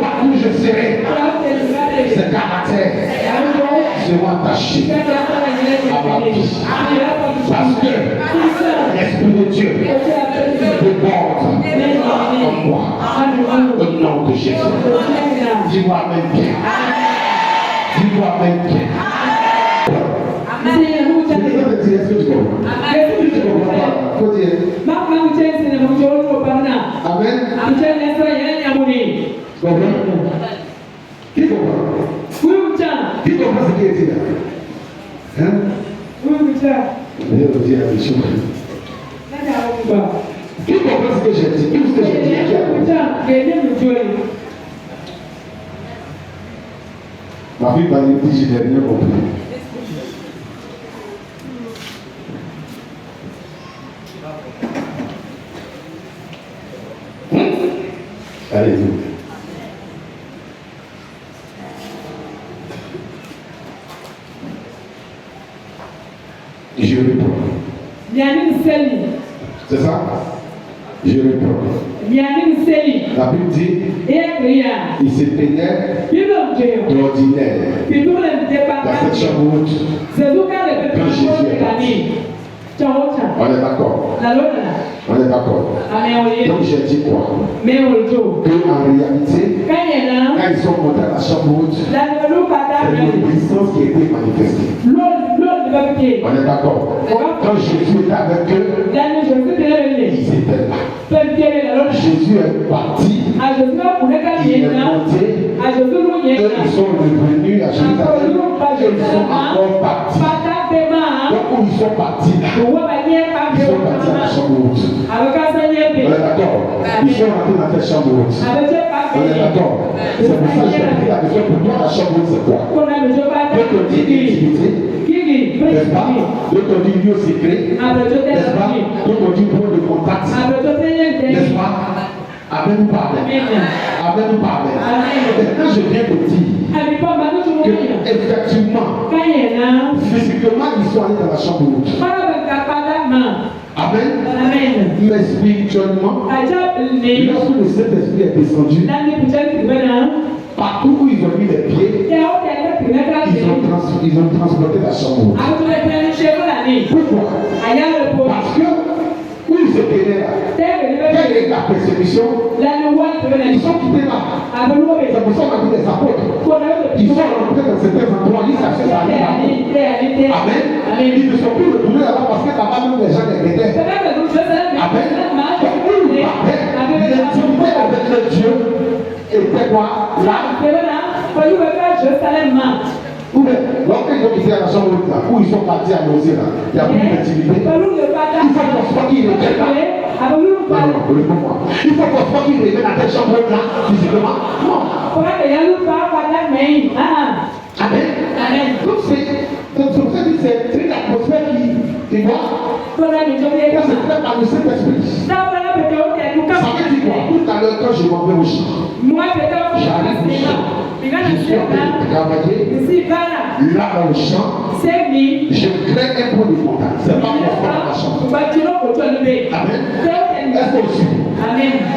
Partout je serai. Ces caractères seront attachés à ma vie. de Jésus. Dis-moi Amen bien. Dis-moi Amen bien. Je vais te dire, est-ce que tu comprends? Tu comprends pas? Faut dire. Amen. Tu comprends? Qui comprend? Qui comprend ce qui est dit là? Hein? Je vais vous dire la chose. Qui comprend ce que j'ai dit? Tout ce que j'ai dit? Ma fille va dire, je n'ai rien compris. Allez-y. Je réponds. C'est ça? Je réponds. La Bible dit, il se tenait d'ordinaire dans cette chambre haute quand Jésus est parti. On est d'accord. On est d'accord. Donc j'ai dit quoi? Qu'en réalité, quand ils sont montés à la chambre haute, c'est une puissance qui a été manifestée. On est d'accord. Quand Jésus était avec eux, ils étaient là. Jésus est parti. Il est monté. Eux, ils sont revenus à Jérusalem. Ils sont encore partis. Donc où ils sont partis là, ils sont partis à la chambre haute. On est d'accord. Ils sont rentrés dans cette chambre haute. On est d'accord. C'est pour ça que j'ai pris la question pour toi. La chambre haute, c'est quoi? Quand on dit intimité, n'est-ce pas? Quand on dit lieu secret, n'est-ce pas? Quand on dit point de contact, n'est-ce pas? Amen ou pas amen? Amen ou pas amen? Maintenant, je viens te dire que effectivement, physiquement, ils sont allés dans la chambre haute. Amen. Mais spirituellement, lorsque le Saint-Esprit est descendu, partout où ils ont mis les pieds, ils ont transporté la chambre haute. Pourquoi? Parce que où ils étaient là, quelle est la persécution? Ils sont quittés là. C'est pour ça qu'on a vu des apôtres. Ils sont rentrés dans certains endroits, ils s'achètent à aller. Amen. Ils ne sont plus retournés là-bas parce que là-bas même les gens les guettaient. Amen. L'intimité avec le Dieu était quoi? Là. Lorsqu'ils ont quitté la chambre haute là, où ils sont partis à Nosé là, il n'y a plus d'intimité. Il faut qu'on qu'ils reviennent là. Non, réponds-moi. Il faut qu'on qu'ils reviennent à cette chambre haute là, physiquement. Non. Amen. Donc c'est une atmosphère qui voit. C'est fait par le Saint-Esprit. Ça veut dire quoi? Tout à l'heure quand je m'en vais au champ, j'arrive au champ. Je suis en train de travailler là dans le champ. Je crée un point de contact. C'est pas mon frère dans la chambre. Amen. Est-ce qu'on suit?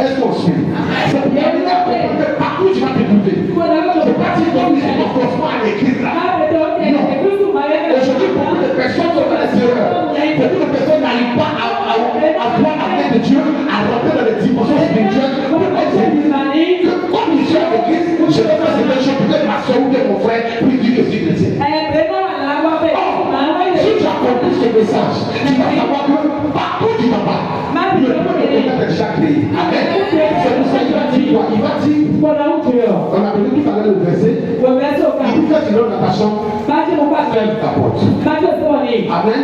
Est-ce qu'on suit? C'est pour amener à comprendre que partout tu vas t'écouter. C'est pas si ton fils est forcément à l'église là. Non. Aujourd'hui, beaucoup de personnes sont dans les erreurs. Beaucoup de personnes n'arrivent pas à voir la main de Dieu, à rentrer dans les dimensions spirituelles. Comme je suis à l'église, je vais faire cette chose, peut-être ma soeur ou bien mon frère, puis dire que je suis chrétien. Si tu as compris ce message, tu vas savoir que partout tu vas pas. Le point de contact est déjà créé. Amen. C'est pour ça qu'il va dire quoi? Il va dire, on a donné tout à l'heure le verset, il dit que tu rentres dans ta chambre, ferme ta porte. Amen.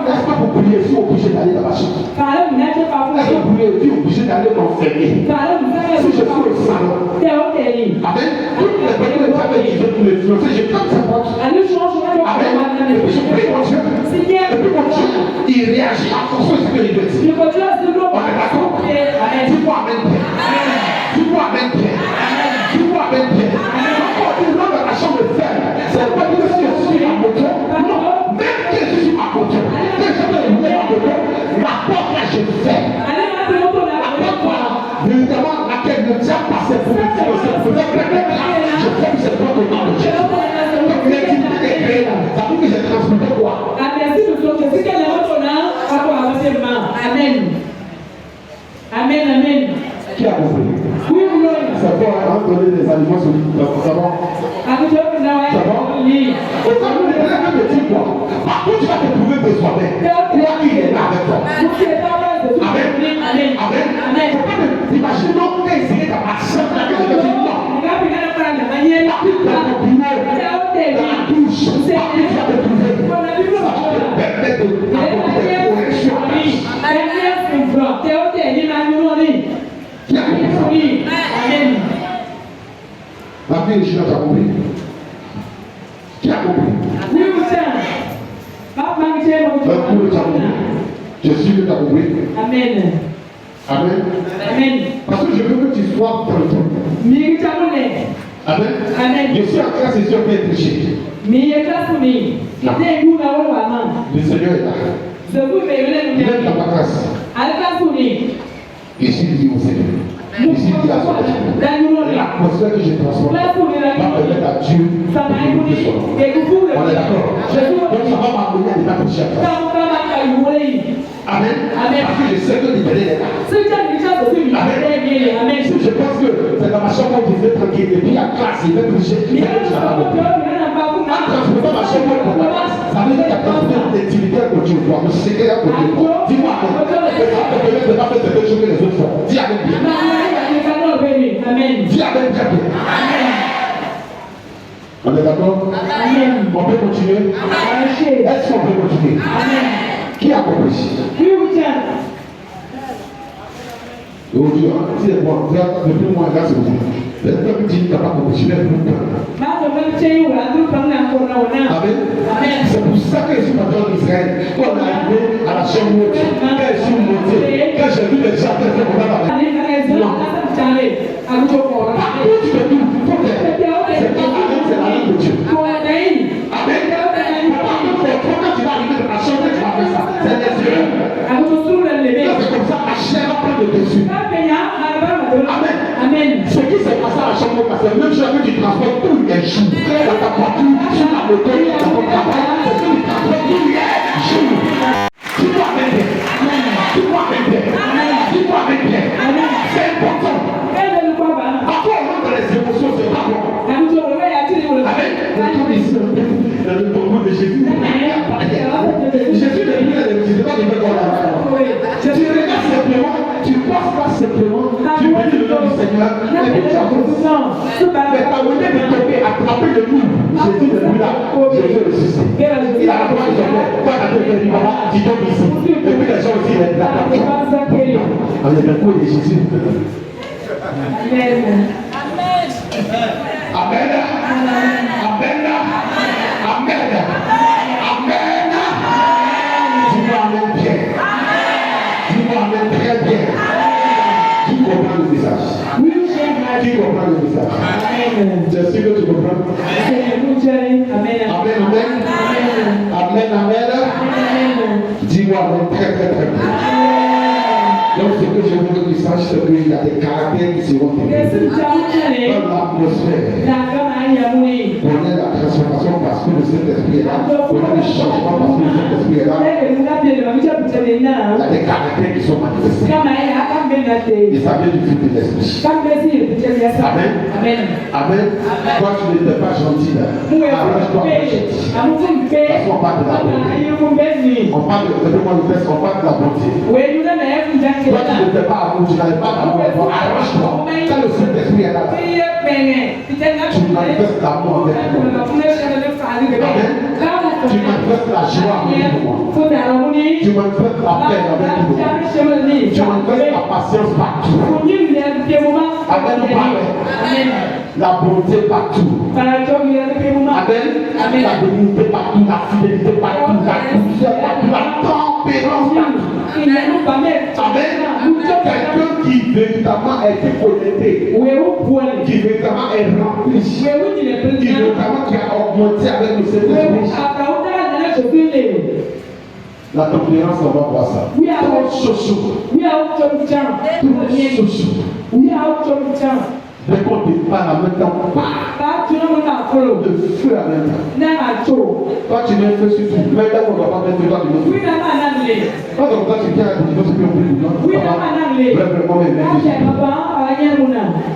Est-ce que vous priez si obligé d'aller dans la chambre? Est-ce que vous priez si obligé d'aller m'enfermer? Si je suis au salon. Amen. Toutes les personnes qui avaient dit tous les fiancés, je ferme sa porte. Amen. Et puis je prie mon Dieu. Et puis mon Dieu, il réagit en fonction de ce que il veut dire. On est d'accord? Dis-moi Amen. Dis-moi Amen. Dis-moi Amen. Quand on rentre dans la chambre ferme, c'est pas dire que je suis à moto. Non, même que je suis à moto. Que je vais rouler à moto, la porte là je ferme. La porte là, évidemment, laquelle ne tient pas ses promesses. Je ferme cette porte au nom de Jésus. Donc l'intimité est créée là. Ça veut dire que j'ai transporté quoi? Amen. est là avec toi. Amen. Amen. Amen. Faut pas t'imaginer non, quand il serait dans ma chambre, là, que je te dis non. Dans le bureau, dans la douche, partout tu vas te trouver. Ça va te permettre d'accomplir des corrections. Qui a compris ça? Ma fille, je n'ai pas compris. Qui a compris? Je suis que tu as compris. Amen. Amen. Amen. Parce que je veux que tu sois dans le temps. Amen. Amen. Je suis en classe et je vais tricher. Le Seigneur est là. Il est dans ma classe. Ici, il dit au Seigneur. Ici, il dit à son Seigneur. L'atmosphère que je transforme va permettre à Dieu de glorifier son nom. On est d'accord? Donc ça va m'amener à ne pas tricher à classe. Amen. Parce que je sais que l'Éternel est là. Amen. Si je pense que c'est dans ma chambre où je vais tranquille et puis à classe, il va tricher. En transformant ma chambre pour la classe, ça veut dire qu'il y a transformé l'intimité à côté de toi, le secret à côté de toi. Dis-moi Amen. Ça va te permettre de ne pas faire certaines choses que les autres font. Dis Amen bien. Dis Amen bien. On est d'accord? On peut continuer? Est-ce qu'on peut continuer? Qui a compris? Aujourd'hui, c'est moi, depuis moi, là, c'est vous. Le peuple dit qu'il n'a pas compris, je vais vous prendre. Amen. C'est pour ça que je suis patron d'Israël. Quand on est arrivé à la chambre haute, quand je suis monté, quand j'ai vu les gens faire comme ça, partout tu te trouves, c'est la langue de Dieu. Amen. Quand tu vas arriver dans la chambre, tu vas faire ça. C'est des yeux. C'est comme ça, la chair va prendre le dessus. Amen. Ce qui s'est passé à la chambre, parce que même chose que tu transportes tous les jours, dans ta voiture, sur la moto, dans ton travail, c'est ce que tu transportes tous les jours. Tu dois mettre bien. Tu dois mettre bien. Tu dois mettre bien. C'est important. Parfois, on rentre dans les émotions, c'est pas bon. Amen. Retourne ici, dans le tombeau de Jésus. Jésus n'est plus là, c'est pas de faire comme la tu regardes simplement, tu passes pas simplement, tu bénis le nom du Seigneur, et puis tu avances. Mais ta monnaie de tomber, attraper le loup. Jésus n'est plus là, Jésus est ressuscité. Il a la droite de son père, toi tu as fait du papa, tu tombes ici. Et puis les gens aussi, ils la on est dans le de Jésus. Amen. Amen. Amen. Amen. Amen. Dis-moi Amen bien. Dis-moi Amen très bien. Qui comprend le message? Qui comprend le message? J'espère que tu comprends. Amen. Amen. Amen. Amen. Dis-moi Amen très très très bien. Donc ce que je veux que tu saches, c'est qu'il y a des caractères qui seront développés. Dans l'atmosphère, on est la transformation parce que le Saint-Esprit est là. On a des changements parce que le Saint-Esprit est là. Il y a des caractères qui sont manifestés. Et ça vient du fruit de l'Esprit. Amen. Amen. Toi, tu n'étais pas gentil là. Arrange-toi pour gentil. Parce qu'on parle de la bonté. On parle de la bonté. Toi, tu n'étais pas amour, tu n'avais pas d'amour. Arrange-toi. Quand le Saint-Esprit est là, tu manifestes l'amour avec moi. Amen. Tu manifestes la joie avec moi. Tu manifestes la paix avec moi. Tu manifestes la patience partout. Amen. La bonté partout. Amen. La bénignité partout, la fidélité partout, la douceur partout, la tempérance partout. Amen. Quelqu'un qui véritablement a été connecté, qui véritablement est rempli, qui véritablement qui a augmenté avec le Saint-Esprit. La tempérance, on va voir ça. Trop chaud. Dès qu'on te parle en même temps, le feu en même temps. Toi, tu mets le feu sur tout. Maintenant, on ne va pas mettre le feu, toi, tu mets le feu. Quand tu viens à la télévision, c'est plus on peut le temps.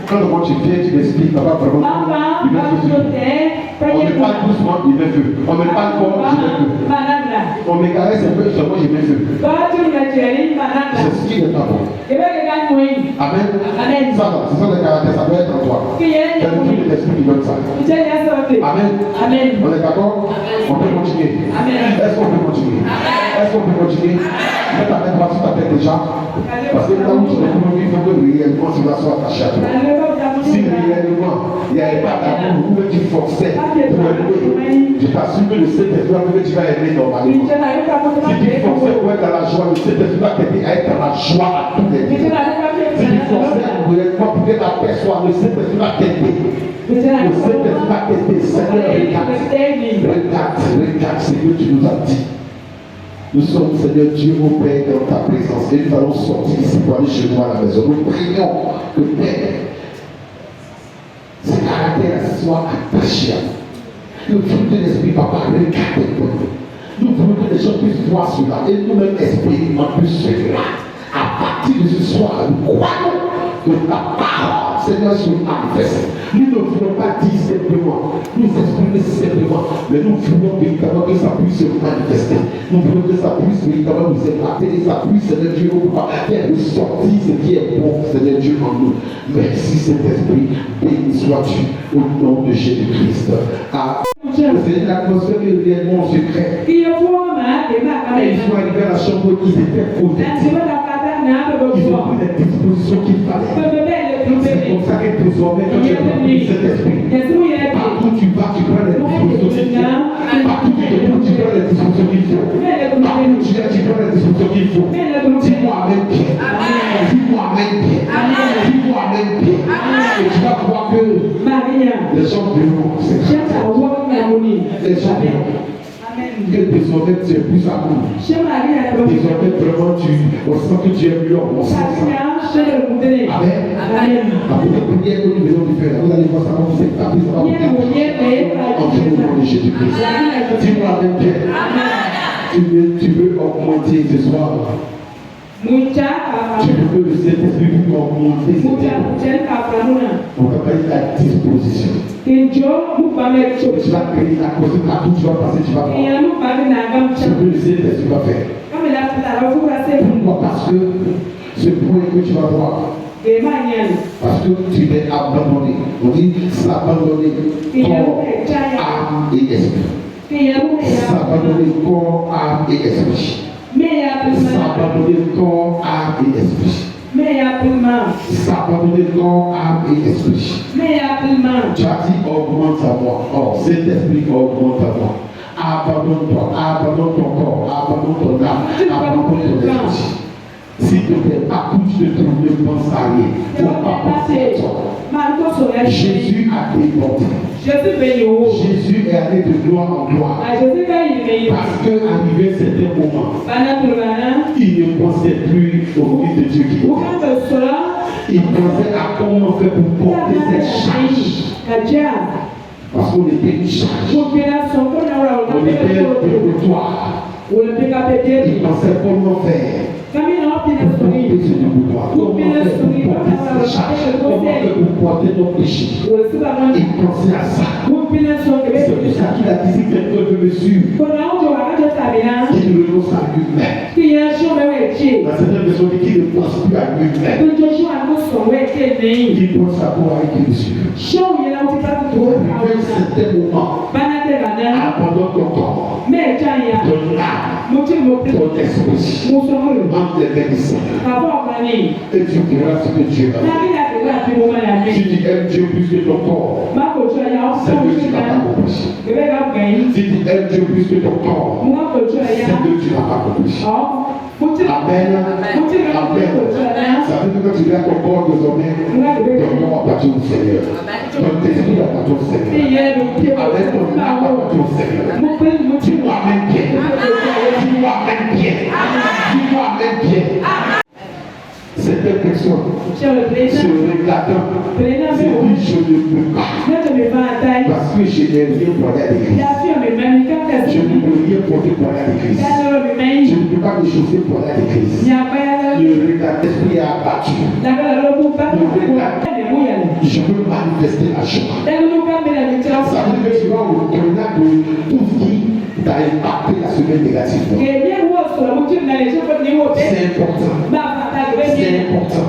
Vraiment, quand tu viens, tu m'expliques, papa, vraiment, il met feu sur tout. On ne met pas doucement, il met feu. On ne met pas fort, il met feu. On me caresse un peu, seulement je mets feu. C'est ce qui n'est pas bon. Amen. Ça va, ce sont des caractères, ça doit être en toi. C'est le fruit de l'esprit qui donne ça. Amen. On est d'accord? On peut continuer. Est-ce qu'on peut continuer? Est-ce qu'on peut continuer? Mets ta main droite sur ta tête déjà. Parce que là où tu es, il faut que réellement tu vas soit attaché à toi. Si réellement il n'y avait pas d'amour, ou que tu forçais pour aimer, je t'assure que le Saint-Esprit va que tu vas aimer normalement. Si tu forçais pour être dans la joie, le Saint-Esprit va t'aider à être dans la joie à tous les niveaux. Si tu forçais pour que la paix soit, le Saint-Esprit va t'aider. Le Saint-Esprit va t'aider. Seigneur, regarde ce que tu nous as dit. Nous sommes, Seigneur Dieu, au Père, dans ta présence. Et nous allons sortir ici pour aller chez moi à la maison. Nous prions que Père, ce caractère soit attaché à nous. Le fruit de l'esprit, Papa, regarde-toi. Nous voulons que les gens puissent voir cela et nous-mêmes expérimenter cela. À partir de ce soir, nous croyons que ta parole, Seigneur, se manifeste. Nous ne voulons pas dire simplement, nous exprimer simplement, mais nous voulons véritablement que ça puisse se manifester. Nous voulons que ça puisse véritablement nous éclater et ça puisse, Seigneur Dieu, faire ressortir ce qui est bon, Seigneur Dieu, en nous. Merci, Saint-Esprit, béni sois-tu au nom de Jésus-Christ. C'est l'atmosphère qui est réellement secret. Et ils sont arrivés à la chambre où ils étaient protectés. Ils ont pris les dispositions qu'il fallait. C'est comme ça que désormais, quand tu es dans cet esprit, partout tu vas, tu prends les dispositions qu'il faut. Partout tu te trouves, tu prends les dispositions qu'il faut. Partout tu es, tu prends les dispositions qu'il faut. Dis-moi Amen Pierre. Dis-moi Amen Pierre. Dis-moi Amen Pierre. Et tu vas voir que les gens verront. Les gens verront. Que désormais tu es plus à nous. Désormais vraiment on sent que tu es mieux. On sent ça. Amen. La première prière que nous venons de faire, vous allez voir ça, quand vous êtes tapé, ça va vous dire. En nom de Jésus-Christ. Dis-moi Amen Pierre. Tu veux augmenter ce soir. Tu veux que le Saint-Esprit puisse augmenter ce temps. On va mettre à disposition. Tu vas créer ta cause, tu vas passer, tu vas voir. Ce que le Saint-Esprit va faire. Pourquoi? Parce que ce point que tu vas voir. Parce que tu es abandonné. On dit s'abandonner corps, âme et esprit. S'abandonner corps, âme et esprit. S'abandonner corps, âme et esprit. S'abandonner corps, âme et esprit. Tu as dit augmente à moi. Oh, cet esprit augmente à moi. Abandonne-toi, abandonne ton corps, abandonne ton âme, abandonne ton esprit. S'il te plaît, à coup de te trouver, pense à rien. Il ne faut pas penser à toi. Jésus a déporté. Jésus est allé de gloire en gloire. Parce qu'arrivé certain moment, il ne pensait plus au Fils de Dieu qui était. Il pensait à comment faire pour porter cette charge. Parce qu'on était une charge. On était un territoire. Il pensait comment faire. Comment porter nos péchés. Il pensait à ça. C'est pour ça qu'il a dit si quelqu'un veut me suivre, qu'il ne renonce à lui-même. Dans certaines personnes qui ne pensent plus à lui-même, il pense à quoi avec le suivre. Arrivé un certain moment, abandonne ton corps, ton âme, ton esprit, entre les médecins, et tu verras ce que Dieu va faire. Si tu aimes Dieu plus que ton corps, c'est que tu n'as pas compris. Si tu aimes Dieu plus que ton corps, c'est que tu n'as pas compris. Amen. Amen. Ça veut dire que tu viens ton corps désormais, ton corps appartient au Seigneur. Ton esprit appartient au Seigneur. Amen. Ton âme appartient au Seigneur. Dis-moi Amen Pierre. Dis-moi Amen Pierre. Dis-moi Amen Pierre. Cette personne se regardant, se dit je ne peux pas parce que je n'ai rien pour aller à l'église. Je ne peux rien porter pour aller à l'église. Je ne peux pas me chauffer pour aller à l'église. Le regard d'esprit est abattu. Le regard, je veux manifester la joie. Ça veut dire que tu vas au regard de tout ce qui t'as impacté la semaine négativement. C'est important. C'est important.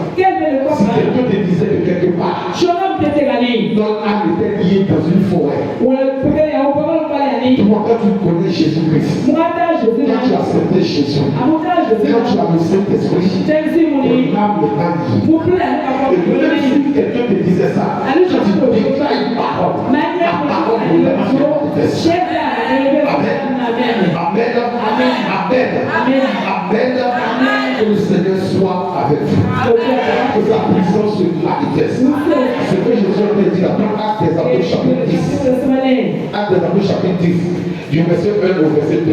Si quelqu'un te disait que quelque part, notre âme était liée dans une forêt. Toi, quand tu connais Jésus-Christ, quand tu as accepté Jésus, quand tu as le Saint-Esprit, ton âme n'est pas liée. Et même si quelqu'un te disait ça, quand tu déclares une parole, la parole ne va pas se manifester. Amen. Amen. Amen. Amen. Que le Seigneur soit avec vous. Que sa puissance se manifeste. Ce que Jésus a dit dans Actes des Apôtres chapitre 10. Actes des Apôtres chapitre 10. Du verset 1 au verset 2.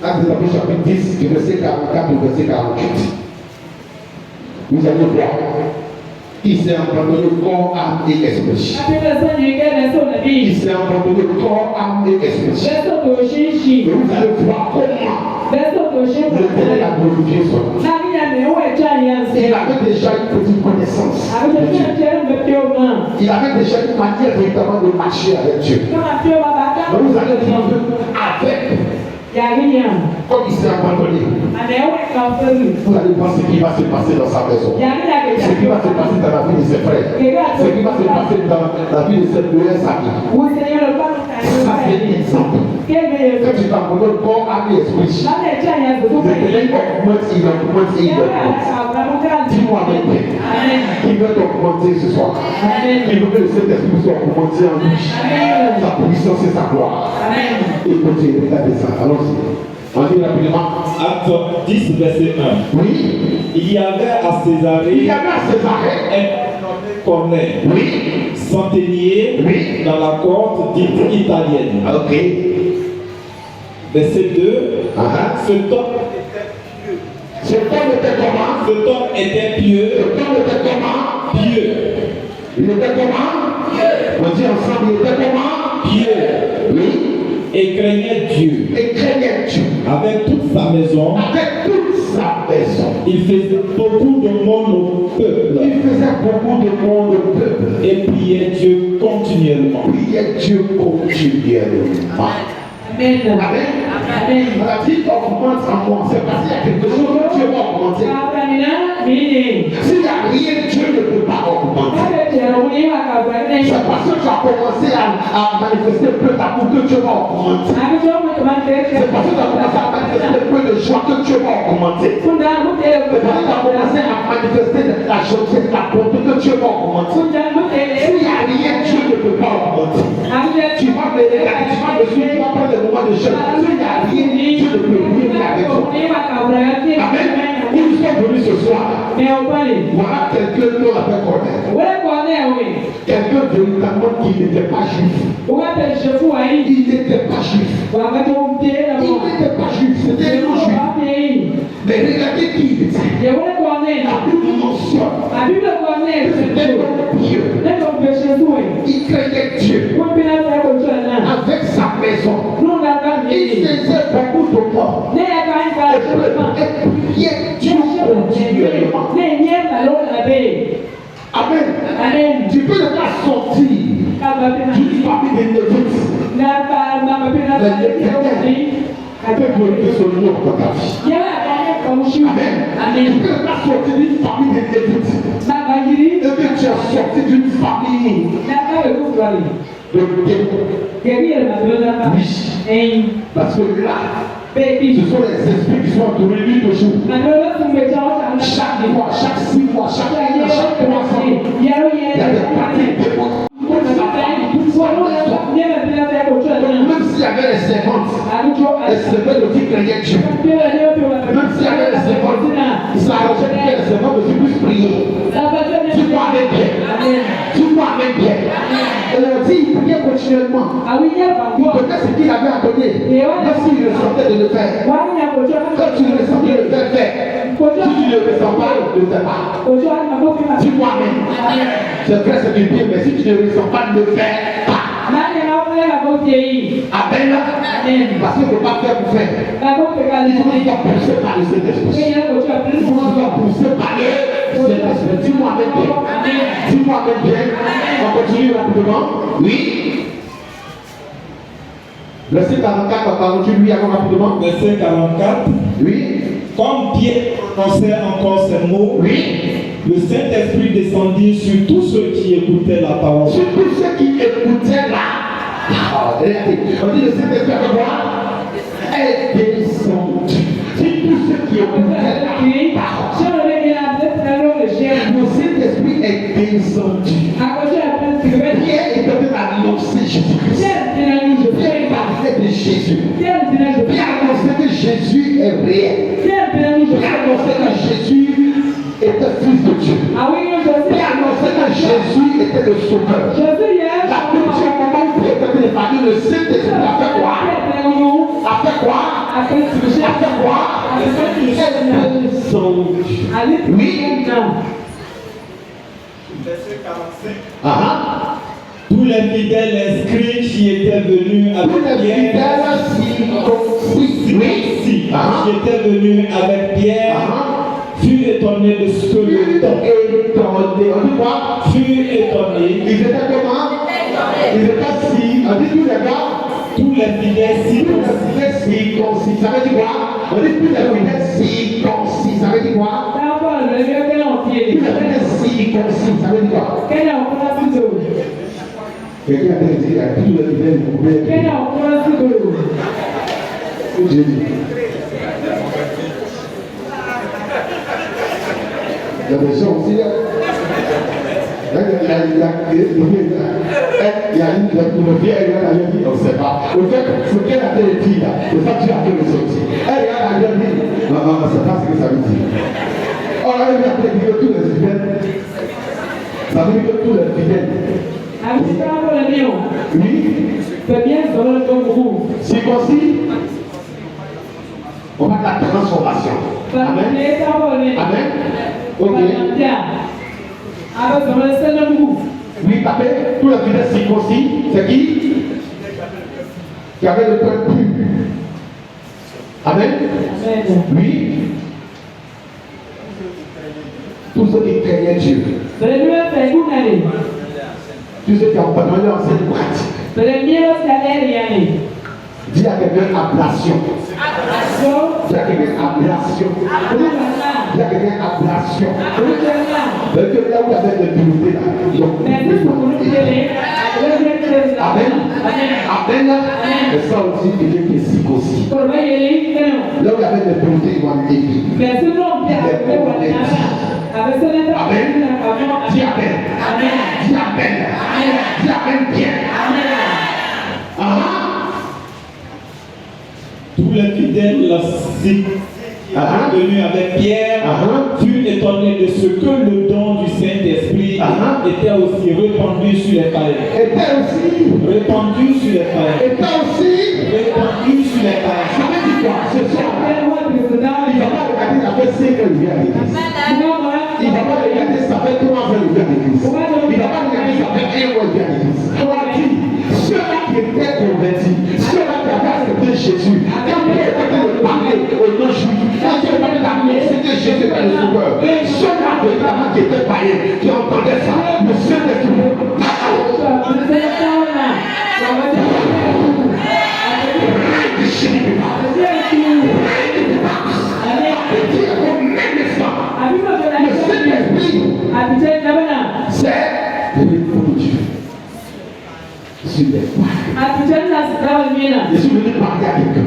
Actes des Apôtres chapitre 10. Du verset 44 au verset 48. Vous allez voir. Il s'est abandonné corps, âme et esprit. Il s'est abandonné corps, âme et esprit. Et vous allez voir comment l'Éternel a glorifié son nom. Il avait déjà une petite connaissance de Dieu. Il avait déjà une manière véritablement de marcher avec Dieu. Donc vous allez voir avec. Comme il s'est abandonné, vous allez voir ce qui va se passer dans sa maison, ce qui va se passer dans la vie de ses frères, ce qui va se passer dans la vie de ses deux amis. Ça c'est un exemple. Quand tu t'abandonnes corps, âme et esprit, le Seigneur augmente, il augmente et il augmente. Dis-moi maintenant, il veut t'augmenter ce soir. Il veut que le Saint-Esprit soit augmenté en lui. Sa puissance et sa gloire. Écoutez, regardez ça. Allons-y. On dit rapidement. Acte 10, verset 1. Oui. Il y avait à Césarée un Corneille, oui, centenier, oui, dans la cour dite italienne. Ok. Verset 2. Cet homme était pieux. Pieux. Il était comment? On dit ensemble, il était comment? Pieux. Oui. Et craignait Dieu. Avec toute sa maison. Il faisait beaucoup de monde au peuple. Et priait Dieu continuellement. Amen. La vie augmente en moi. C'est parce qu'il y a quelque chose que Dieu va augmenter. S'il n'y a rien, Dieu ne peut pas augmenter. C'est parce que tu as commencé à manifester peu d'amour que Dieu va augmenter. C'est parce que tu as commencé à manifester peu de joie que Dieu va augmenter. C'est parce que tu as commencé à manifester la gentillesse, la bonté que Dieu va augmenter. S'il n'y a rien, Dieu ne peut pas augmenter. Tu vas me suivre, tu vas prendre des moments de jeûne. S'il n'y a rien, Dieu ne peut rien avec toi. Amen. Où nous sommes venus ce soir. Voilà quelqu'un dont on appelle Corneille. Quelqu'un véritablement qui n'était pas juif. Il n'était pas juif. C'était non juif. Mais regardez qui il était. La Bible mentionne que c'était l'homme pieux. Il craignait Dieu. Avec sa maison, il faisait beaucoup de morts. Et priait Dieu continuellement. Amen. Tu peux ne pas sortir d'une famille de Lévites. On peut glorifier son nom dans ta vie. Amen. Tu peux ne pas sortir d'une famille de Lévites. Et que tu as sorti d'une famille de oui. Parce que là, ce sont les esprits qui sont entourés lui toujours. Chaque mois, chaque 6 mois, chaque année, chaque 3 ans, il y a des pratiques démoniaques. Même s'il y avait les servantes, les servantes aussi craignaient Dieu. Même s'il y avait les servantes, ils s'arrangeaient que les servantes aussi puissent prier. Tu dois aller bien. Tu dois aller bien. Et on dit, il priait continuellement. Il connaît ce qu'il avait à donner. Même s'il ressentait de le faire. Quand tu ressentais de le faire, si tu ne le ressens pas, ne le fais pas. Dis-moi même. C'est vrai, c'est du bien, mais si tu ne le ressens pas, ne le fais pas. Amen. Parce qu'il ne faut pas faire pour faire. Il faut que tu sois poussé par le Saint-Esprit. Il faut que tu sois poussé par le Saint-Esprit. Dis-moi même bien. Dis-moi même bien. On continue rapidement. Oui. Verset 44, pardon, lui avant rapidement. Verset 44. Oui. Comme Pierre prononçait encore ces mots, Oui. le Saint-Esprit descendit sur tous ceux qui écoutaient la parole. Sur tous ceux qui écoutaient la parole. Regardez, on dit le Saint-Esprit avec moi est descendu. Sur tous ceux qui écoutaient la parole. Le Saint-Esprit est descendu. Pierre était en train d'annoncer Jésus-Christ. Pierre parlait de Jésus. Pierre annonçait que Jésus est réel. Pierre annonçait que Jésus était fils de Dieu. Pierre annonçait que Jésus était le sauveur. La culture moment où Pierre était en train de parler, le Saint-Esprit a fait quoi? A fait quoi? A fait quoi? Elle est descendue. Oui. Verset 45. Ah. Tous les fidèles inscrits qui étaient venus avec Pierre, qui étaient venus avec Pierre, furent étonnés de ce que le temps fut étonné. Ils étaient comment? Ils étaient si, on dit tous les gars. Tous les fidèles circoncis, ça veut dire quoi? On dit tous les fidèles circoncis, ça veut dire quoi? Tous les fidèles circoncis, ça veut dire quoi? Quelqu'un a dit tous les fidèles Dieu dit. La version aussi là. Il y a une vieille, elle a dit, on ne sait pas. Au fait, ce qu'elle a dit là, c'est ça que tu as fait ressortir. Elle a dit, on ne sait pas ce que ça veut dire. On a dit que tous les fidèles, ça veut dire que tous les fidèles. Oui. Circoncis, on parle de la transformation. Amen. Amen. Ok. Oui, tapez, tous les fidèles circoncis, c'est qui avait le cœur pur. Amen. Oui. Tous ceux qui craignaient Dieu. Tous ceux qui ont abandonné l'ancienne pratique. Dis à quelqu'un ablation. Dis à quelqu'un ablation. Dis à quelqu'un ablation. Parce que là où il y avait des puretés là. Amen. Amen. Et ça aussi, quelqu'un qui est circoncis. Là où il y avait des puretés, ils vont l'éviter. Amen. Dis amen. Dis amen. Dis amen bien. Tous les fidèles venus avec Pierre furent étonnés de ce que le don du Saint-Esprit était aussi répandu sur les païens. Répandu sur les païens. Répandu sur les païens. Ça veut dire quoi? Ce soir, il va pas regarder, ça fait 5 ans qu'il vient à l'église. Il va pas regarder, ça fait 3 ans qu'il vient à l'église. Il va pas regarder, ça fait 1 mois qu'il vient à l'église. On va dire, ceux-là qui étaient convertis, ceux-là qui avaient accepté Jésus, quand Pierre était en train de parler aux non-juifs, quand Dieu parlait d'annoncer que Jésus était le sauveur, ceux-là qui étaient païens, qui entendaient ça, le Saint-Esprit, c'est le pour Dieu. Sur les je suis venu parler à quelqu'un.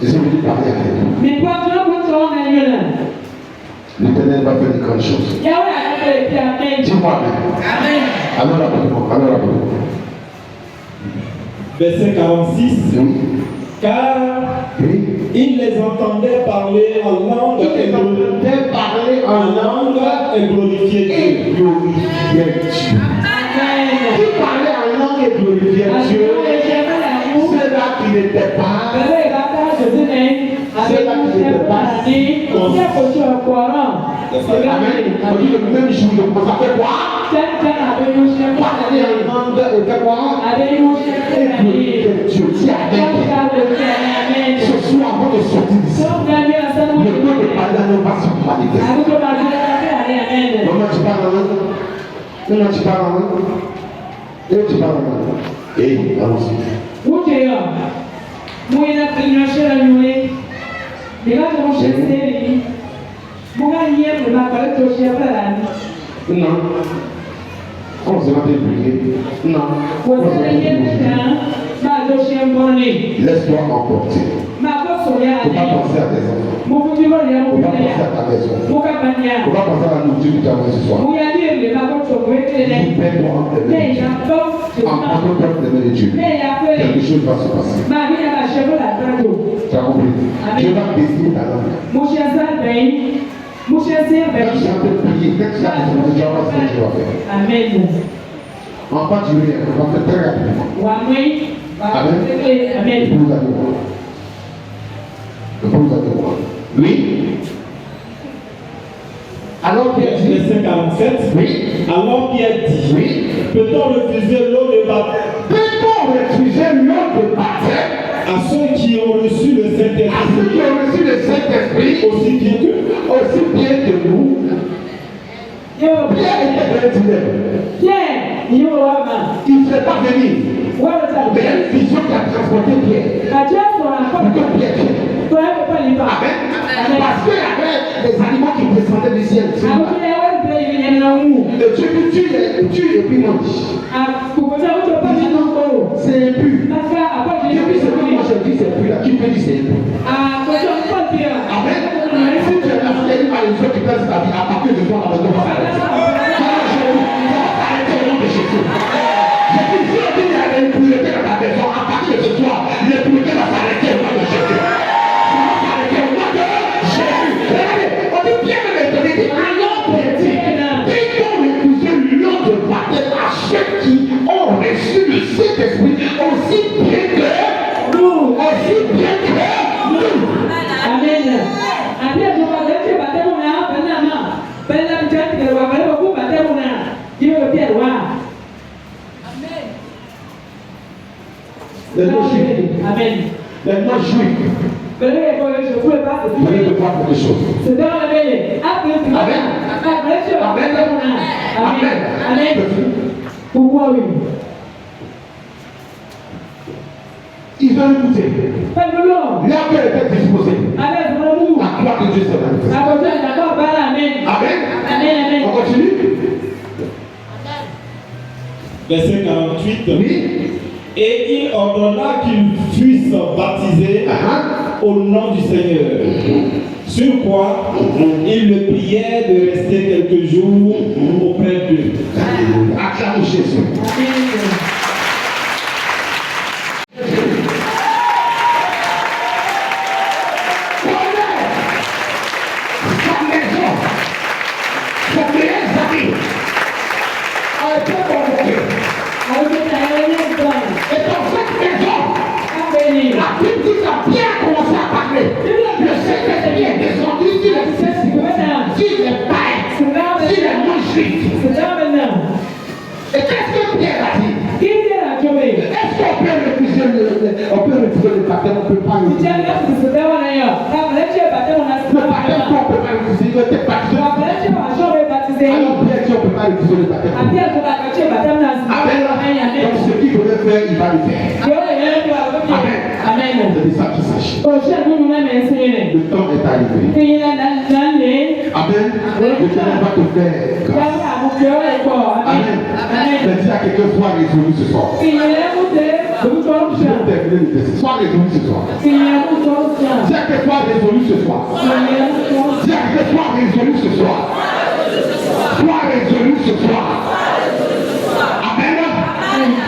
Je suis venu parler à quelqu'un. L'Éternel va faire des grandes choses. Dis-moi Amen. Alors là, Verset 46. Oui. Car il les entendait parler en langue et glorifier Dieu. Qui parlait en langue et glorifiait Dieu? Ceux-là qui n'étaient pas. Amen. On dit le même jour, donc ça fait quoi? Parler en langue et fait quoi? Et glorifier Dieu. Dis Amen. Ce soir, avant de sortir d'ici, le nom de parler dans nos passions manifestes. Maman, tu parles en langue? Maman, tu parles en langue? Et tu parles en langue? Et allons-y. Non. On se va débrouiller. Non. Laisse-toi emporter. Faut pas penser à tes enfants. Faut pas penser à ta maison. Faut pas penser à la nourriture que tu as mangée ce soir. Libère-toi entre les mains de Dieu. Entre les mains de Dieu. Quelque chose va se passer. Tu as compris? Dieu va décider ta langue. Quand tu es en train de prier, quand tu as besoin de Dieu, va faire ce que tu vas faire. Amen. On va pas durer, on va faire très rapidement. Amen. Amen. Oui. Alors Pierre dit, verset 47. oui. Alors Pierre dit, Oui. peut-on refuser l'eau de baptême Peut-on refuser l'eau de baptême à ceux qui ont reçu le à ceux Saint-Esprit qui ont reçu le Saint-Esprit aussi bien que nous? Pierre était dans un dilemme. Il ne serait pas venu. Mais il y a une vision qui a transporté Pierre. Pour que Pierre vienne. Amen. Parce qu'il y avait des animaux qui descendaient du ciel. Et Dieu dit, tue et puis mange. C'est impur. Depuis ce que moi je dis, c'est impur là. Qui peut dire c'est impur? Amen. Si tu es là, il y a une malédiction qui pèse ta vie, à partir de toi, la maison va s'arrêter. Ça va s'arrêter au nom de Jésus. Je dis, si on dit qu'il y a une impureté dans ta maison, à partir de ce soir, l'impureté va s'arrêter au nom de Jésus. Ceux qui ont reçu le Saint-Esprit aussi bien que nous. Aussi bien que nous. Amen. Les non-juifs. Amen. Les non-juifs. Vous allez voir quelque chose. Amen. Pourquoi oui? Ils ont écouté. Leur cœur était disposé. La gloire de Dieu s'est manifestée. Amen. On continue. verset 48. Oui. Et il ordonna qu'ils fussent baptisés au nom du Seigneur. Sur quoi il le priait de rester quelques jours auprès d'eux. Acclame Jésus. Et qu'est-ce que Pierre a dit? Est-ce qu'on peut refuser le baptême? On ne peut pas refuser. Le baptême qu'on ne peut pas refuser, il était baptisé. Alors Pierre dit on ne peut pas refuser le baptême. Amen. Donc ce qu'il voulait faire, il va le faire. Amen. C'est de ça qu'il s'agit. Le temps est arrivé. Amen. Le Seigneur va te faire grâce. Amen. Mais dis à quelqu'un, sois résolu ce soir. Je vais terminer le verset. Sois résolu ce soir. Dis à quelqu'un, sois résolu ce soir. Dis à quelqu'un, sois résolu ce soir. Sois résolu ce soir. Amen.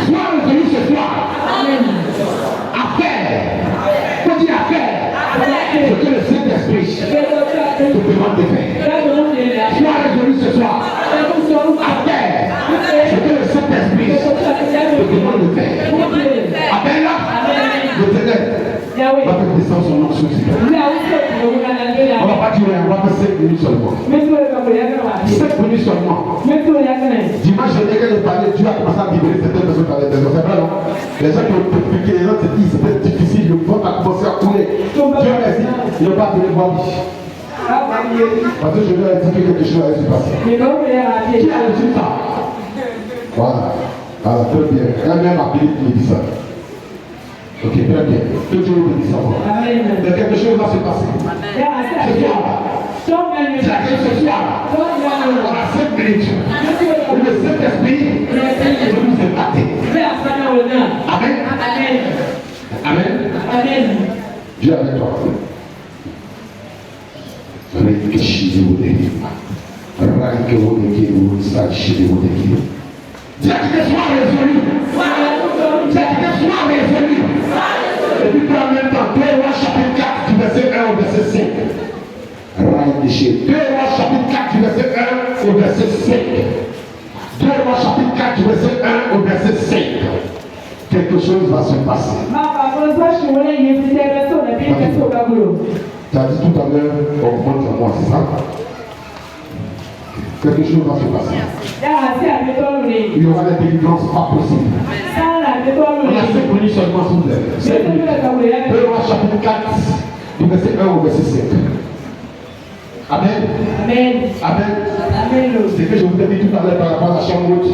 Sois résolu ce soir. Affaire. Faut dire affaire. Ce que le Saint-Esprit te demande de faire. Sois résolu ce soir. Affaire. Ce que le Saint-Esprit te demande de faire. Amen. Le Seigneur va te descendre son nom sur ce. On ne va pas durer, on va faire 5 minutes seulement. 5 minutes seulement. Dimanche, je n'ai de parler, Dieu a commencé à libérer certaines personnes par les maisons. C'est vrai, non? Les gens qui ont piqué, les gens se disent c'était difficile, le vent a commencé à couler. Dieu merci, ils n'ont pas pu les voir. Parce que je leur ai dit que quelque chose allait se passer. Qui a reçu ça? Voilà. Ah, très bien. Quand même, ma Philippe me dit ça. Ok, très bien. Que Dieu vous bénisse encore. Mais quelque chose va se passer. Ce soir, ce soir, on a 5 minutes. Où le Saint-Esprit va nous épater. Amen. Amen. Amen. Dieu avec toi. Et puis en même temps, 2 Rois chapitre 4 du verset 1 au verset 5. 2 Rois chapitre 4 du verset 1 au verset 5. 2 Rois chapitre 4 du verset 1 au verset 5. Quelque chose va se passer. Tu as dit tout à l'heure, augmente la moi, c'est ça? Quelque chose va se passer. Il y aura des délivrances pas possibles. On a 5 minutes seulement sous l'air. 5 minutes. 2 Rois chapitre 4, du verset 1 au verset 5. Amen. Amen. Amen. C'est que je vous ai dit tout à l'heure par rapport à la chambre haute.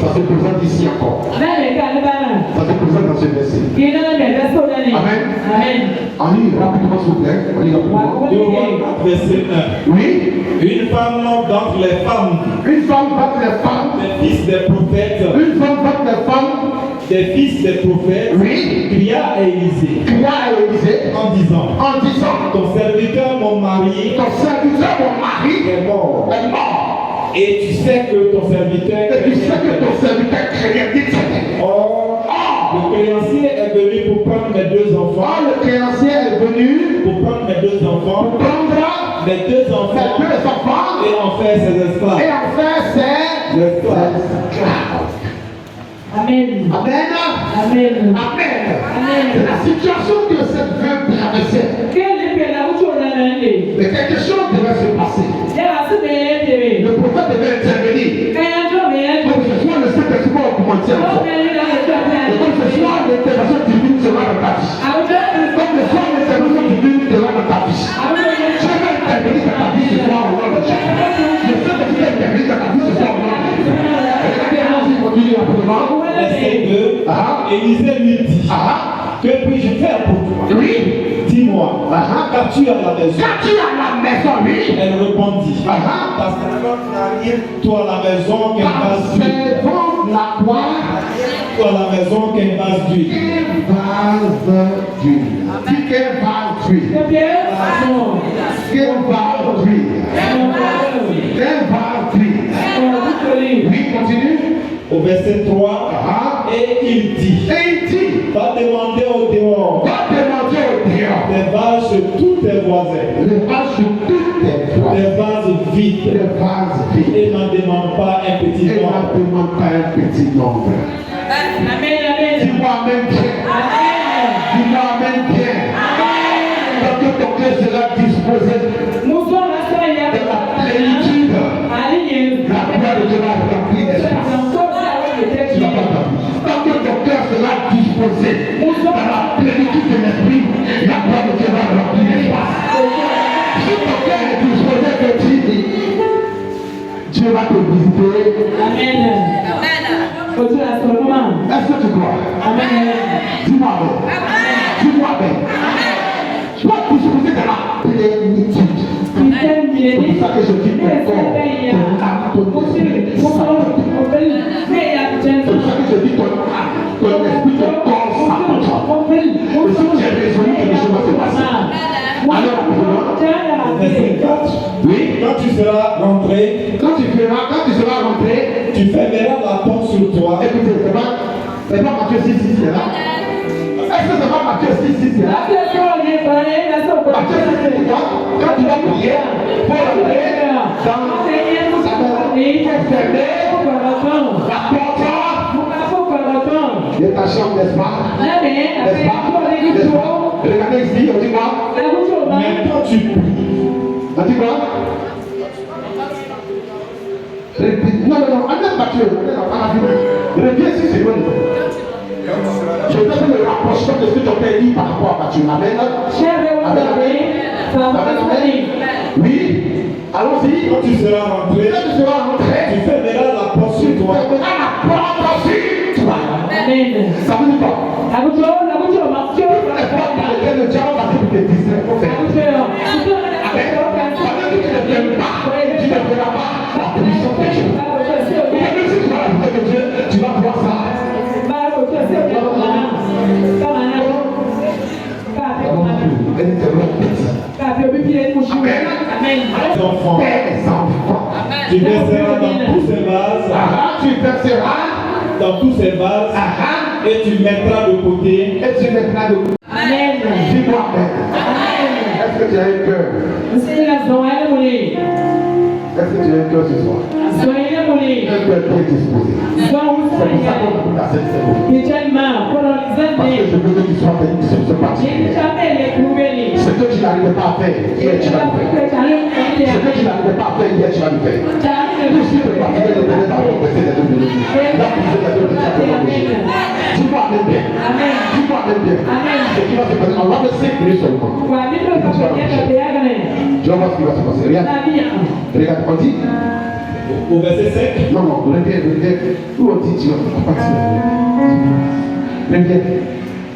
Ça se présente ici encore. Ça se présente dans ce verset. Amen. Amen. On lit rapidement s'il vous plaît. On lit rapidement. 2 Rois 4, verset 1. Oui. Une femme d'entre les femmes. Une femme d'entre les femmes. Des fils des prophètes. Une femme d'entre les femmes. Des fils des prophètes. Oui. Cria à Élisée. Cria à Élisée. En disant. Ton serviteur, mon mari. Ton serviteur, mon mari. Est mort. Est mort. Et tu sais que ton serviteur. Et tu sais que ton serviteur craignait d'Éternel. Le créancier est venu pour prendre mes 2 enfants. Le créancier est venu pour prendre mes 2 enfants. Pour prendre mes 2 enfants. Mes 2 enfants. Et en faire ses esclaves. Et en faire ses esclaves. Amen. Amen. Amen. Amen. C'est la situation que cette veuve traversait. Mais quelque chose devait se passer. Le prophète devait intervenir. Comme ce soir, le Saint-Esprit va augmenter encore. Et comme ce soir, l'intervention divine sera dans ta vie. Comme ce soir, l'intervention divine sera dans ta vie. Je vais intervenir dans ta vie ce soir au nom de Dieu. Le Saint-Esprit va intervenir dans ta vie ce soir au nom de Dieu. Regardez, on continue rapidement. Verset 2. Élisée lui dit. Que puis-je faire pour toi? Oui. Dis-moi, qu'as-tu à la maison? Qu'as-tu à la maison, oui? Elle répondit. Ta servante n'a rien, toi à la maison qu'un vase d'huile. La quoi? Toi à la maison qu'un vase d'huile. Qu'un vase d'huile. Dis qu'un vase d'huile. Qu'un vase d'huile. Qu'un vase d'huile. Oui, continue. Au verset 3, et il dit, va demander au dehors, des vases sur tous tes voisins, des vases vides, et n'en demande pas un petit nombre. Amen. Dis-moi Amen bien. Dis-moi Amen bien. Parce que ton cœur sera disposé de la plénitude. La gloire de Dieu va remplir l'espace. Tant que ton cœur sera disposé dans la plénitude de l'esprit, la gloire de Dieu va remplir l'espace. Si ton cœur est disposé de Dieu va te visiter. Amen. Est-ce que tu crois? Amen. Dis-moi Amen. Dis-moi Amen. Sois disposé dans la plénitude. C'est pour ça que je dis ton corps, ton âme, ton esprit. C'est pour ça que je dis ton âme, ton esprit, ton corps, ça contre. Et si tu es résolu, quelque chose va se passer. Alors, verset 4. oui, quand tu seras rentré, tu fermeras la porte sur toi. Écoutez, c'est pas Matthieu 6, c'est là. Est-ce que c'est pas Matthieu 6, c'est là? Matthieu 6, c'est là. Quand tu vas prier, pour entrer dans la fermer la porte de ta chambre, n'est-ce pas? N'est-ce pas? Regardez ici, on dit quoi? Mais quand tu pries, on dit quoi? Non, enlève Matthieu, reviens ici, c'est bon. Je vais faire le rapprochement de ce que tu as dit par rapport à Matthieu. Amen. Oui, allons-y. quand tu seras rentré, tu fermeras la porte sur toi toi. Fermera la porte sur toi. Amen. Ça veut dire quoi? Abujo, Marcio. Les portes par lesquelles le diable va te distraire. Faut faire. Amen. Pendant que tu ne t'aimes pas, tu ne verras pas la position de Dieu. Même si tu vas la position de Dieu, tu vas voir ça. Elle était Amen. Enfants, tes enfants. tu verseras dans tous ces vases, Tu verseras dans tous ces vases, et tu mettras de côté. et tu mettras de côté. Amen. Dis-moi Amen. Est-ce que tu as un cœur? Est-ce que tu as un cœur ce soir? Un cœur bien disposé. C'est pour ça qu'on vous la scène, c'est vous. Parce que je veux que tu sois béni sur ce particulier. Ce que tu n'arrivais pas à faire, hier tu vas le faire. Ce que tu n'arrivais pas à faire, hier tu vas le faire. Tout ce qui te particulier de donner ta propre c'est de donner. Là, tu fais des choses de ta dis-moi même bien. Dis-moi même bien. Ce qui va se passer, on va faire 5 minutes seulement. Tu vas voir ce qui va se passer. Regarde, on dit. Au verset 5, Non, regarde. Où on dit, tu vas partir. Regarde.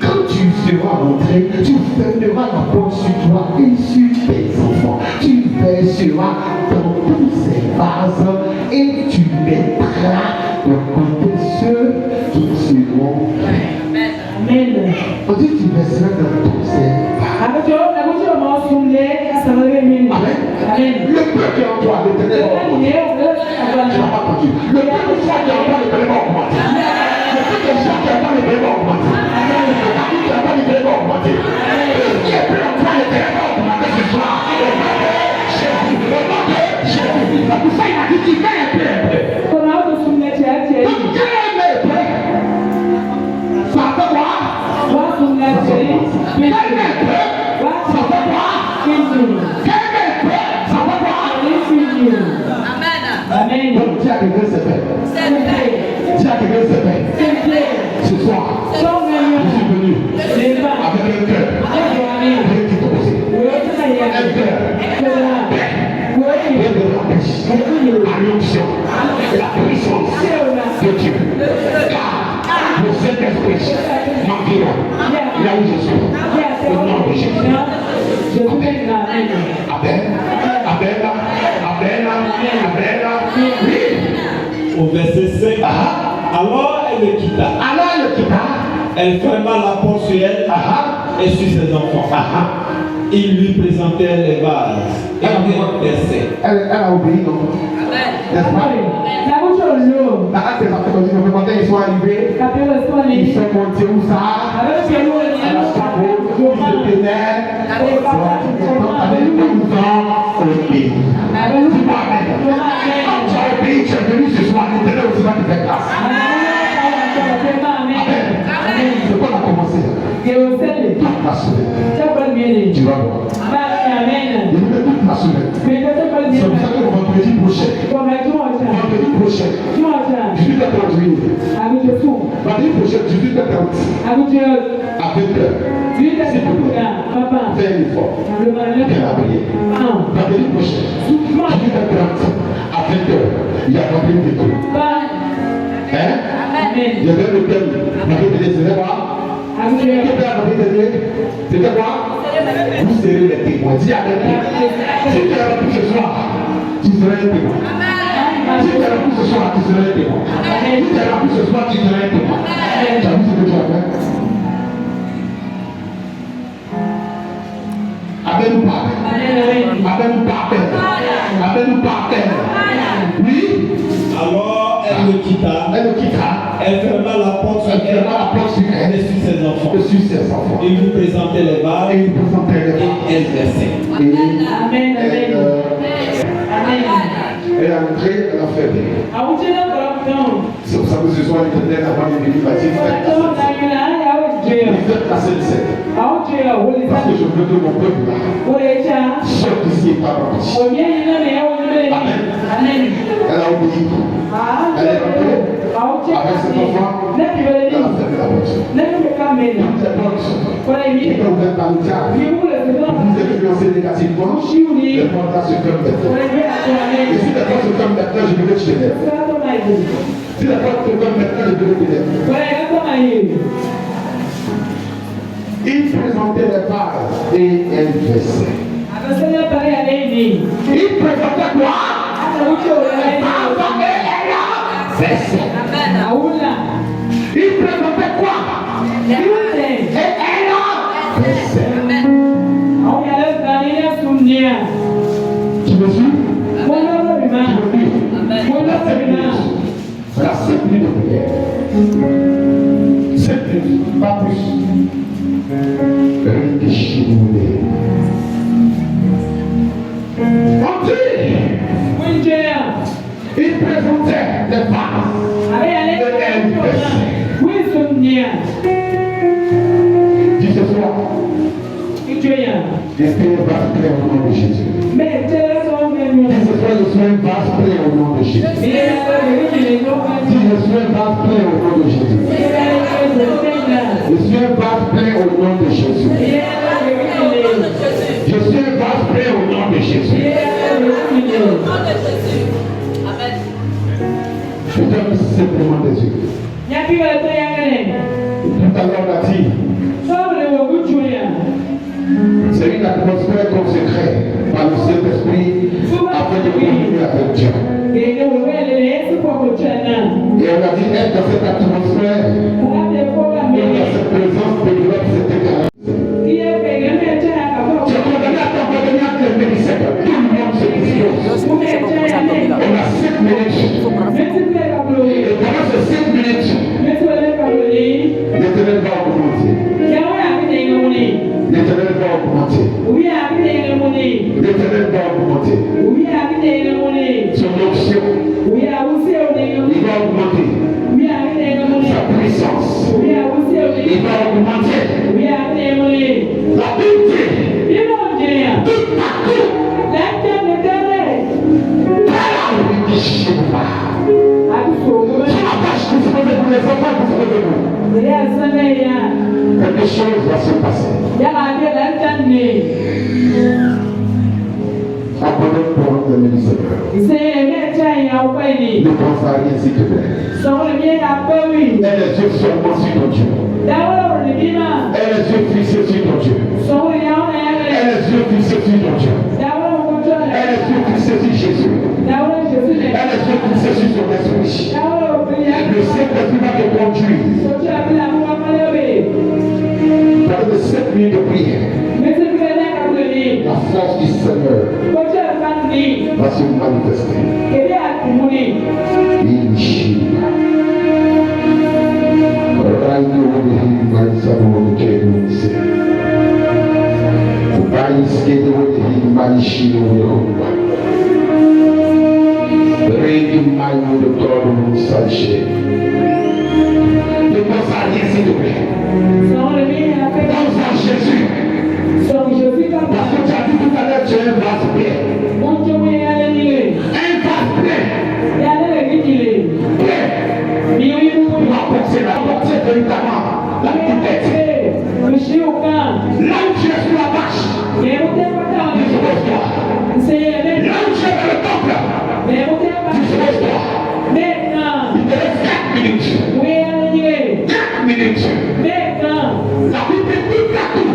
Quand tu seras rentré, tu fermeras la porte sur toi et sur tes enfants. Tu verseras dans tous ces vases et tu mettras de côté ceux qui seront. Amen. On dit tu verseras dans tous ces vases. Amen. Le peuple qui est en toi, l'Éternel va augmenter. Tu n'as pas entendu. Le peuple qui est en toi, l'Éternel va augmenter. Le peuple qui est en toi, l'Éternel va augmenter. Le peuple qui est en toi, l'Éternel va augmenter. Qui est plus en toi, l'Éternel va augmenter ce soir. Chez vous. C'est pour ça qu'il a dit qu'il met un peu. Donc Dieu met un peu. Ça fait quoi? Quel met un peu? Ça fait quoi? Amen. Donc dis à quelqu'un c'est fait. Dis à quelqu'un c'est fait. Ce soir, je suis venu avec un cœur bien disposé. Un cœur plein de la paix, la l'onction et la puissance de Dieu. Car le Saint-Esprit m'environne là où je suis. Au nom de Jésus. Amen. Oui. au verset 5, alors elle le quitta. Elle ferma la porte sur elle et sur ses enfants. Il lui présentait les vases et les versets. Elle a obéi, non? N'est-ce pas? Ils sont arrivés, ils sont montés où ça? À la chambre, ils se tenaient, avec nous obéi. Dis-moi Amen. Quand tu as obéi, tu es venu ce soir, l'Éternel aussi va te faire grâce. Amen. C'est quoi on a commencé? Toute la semaine. Tu vas voir. Il nous met toute la semaine. C'est pour ça que vendredi prochain, 18h38, vendredi prochain, 18h30, à 20h. Fais un effort. Viens la prière. Vendredi prochain, 18h30, à 20h, il y a Gabriel Béto. Il y avait le thème. C'était quoi? C'était quoi? Vous serez les témoins. Dis avec moi. Si tu es là ce soir, tu seras un témoin. Si tu es là ce soir, tu seras un témoin. Si tu es là ce soir, tu seras un témoin. Tu as vu ce que tu as fait? Amen ou pas? Amen ou pas? Oui? Alors elle le quitta. Elle ferma la porte sur elle et sur ses enfants. Il lui présentait les vases et elle versait. Amen. Elle a montré, elle a fait. C'est pour ça que ce soir, l'Éternel a pas béni, va dire faites la scène 7. Parce que je veux que mon peuple là sorte ici et pas parti. Amen. Elle a obéi. Elle est rentrée avec ses enfants. Elle a fermé la porte. Toutes les portes qui étaient ouvertes par le diable, vous influencez négativement, les portes là se ferment maintenant. Et si les portes se ferment maintenant, je veux que tu te lèves. Si la porte te donne maintenant le bureau de il présentait les vases et elle versait. Il présentait quoi? Il présentait quoi? Et elle tu me suis? La 7 minutes de prière. 7 minutes, pas plus. Il présentait les vases et elle versait. Dis ce soir, l'Esprit va se créer au nom de Jésus. Dis ce soir, je suis un vase plein au nom de Jésus. Dis je suis un vase plein au nom de Jésus. Je suis un vase plein au nom de Jésus. Je suis un vase plein au nom de Jésus. Je donne simplement des yeux. Tout à l'heure, on a dit, c'est une atmosphère qu'on se crée par le Saint-Esprit afin de communier avec Dieu. Et on a dit être dans cette atmosphère, dans cette présence de Dieu, c'était grave. Tu es condamné à t'abandonner à tes bénéficiaires. Tout le monde se dispose. On a 7 minutes. Et pendant ces 7 minutes, l'Éternel va augmenter. L'Éternel va augmenter. L'Éternel va augmenter. Son option, il va augmenter. Sa puissance, il va augmenter. La beauté, tout partout. Sur la page que vous posez pour les enfants, vous posez vous. Quelque chose va se passer. Abandonne pour notre ministère. Ne pense à rien s'il te plaît. Et les yeux seulement sur ton Dieu. Et les yeux fixés sur ton Dieu. Et les yeux fixés sur ton Dieu. Et les yeux fixés sur Jésus. Et les yeux fixés sur son esprit. Le Saint-Esprit va te conduire. Pendant les 7 minutes de prière, la force du Seigneur va se manifester. Il chie. Raino de Himaisano de Kenunse. Baiskedo de Himaishino de Humba. Reino Maio de Trono Saché. Ne pense à rien s'il te plaît. Pense à Jésus. Parce que tu as dit tout à l'heure, tu es un vase plein. Un vase plein. Pour apporter véritablement la tête. Là où tu es sur la marche, dispose-toi. Là où tu es dans le temple, dispose-toi. Il te reste 4 minutes. 4 minutes. La Bible dit partout.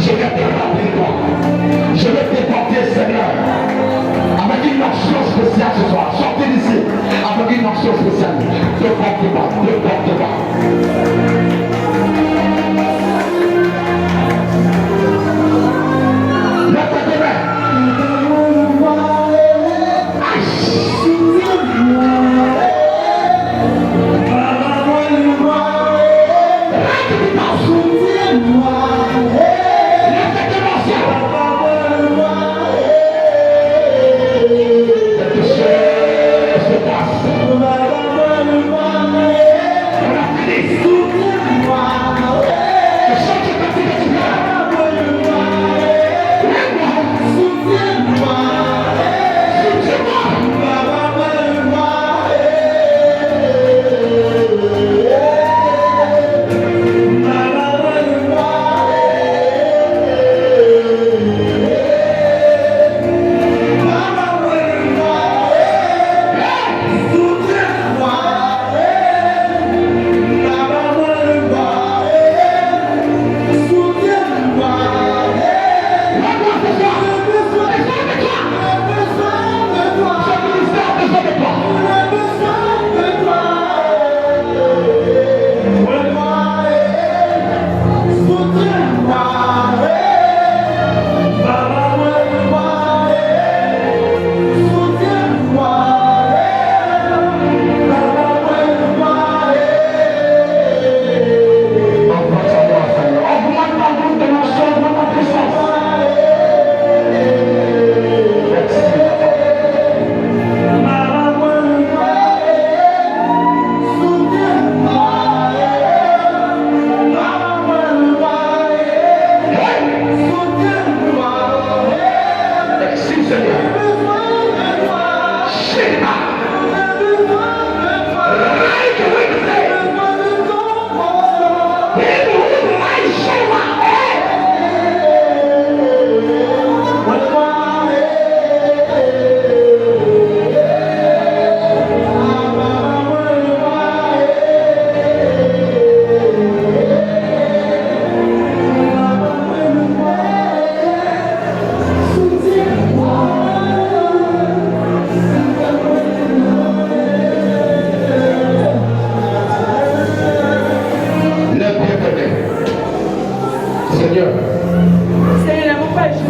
Je vais te remplir toi. Je vais te porter, Seigneur, avec une action spéciale ce soir. Sortez d'ici avec une action spéciale. Ne porte pas, ne porte pas. Lève tes mains.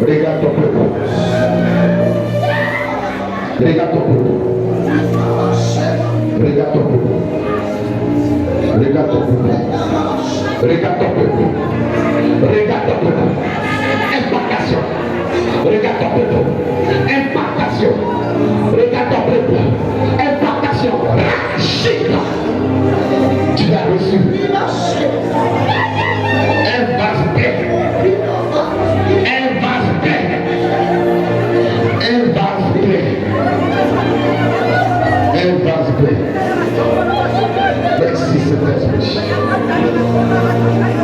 Regarde ton peuple. Regarde ton peuple. Regarde ton peuple. Regarde ton peuple. Regarde ton peuple. Regarde ton peuple. Impactation. Regarde ton peuple. Impactation. Regarde ton peuple. Impactation. Chic. Tu l'as reçu. Un vase plein. Un vase plein. Un vase plein. Un vase plein. Merci Saint-Esprit.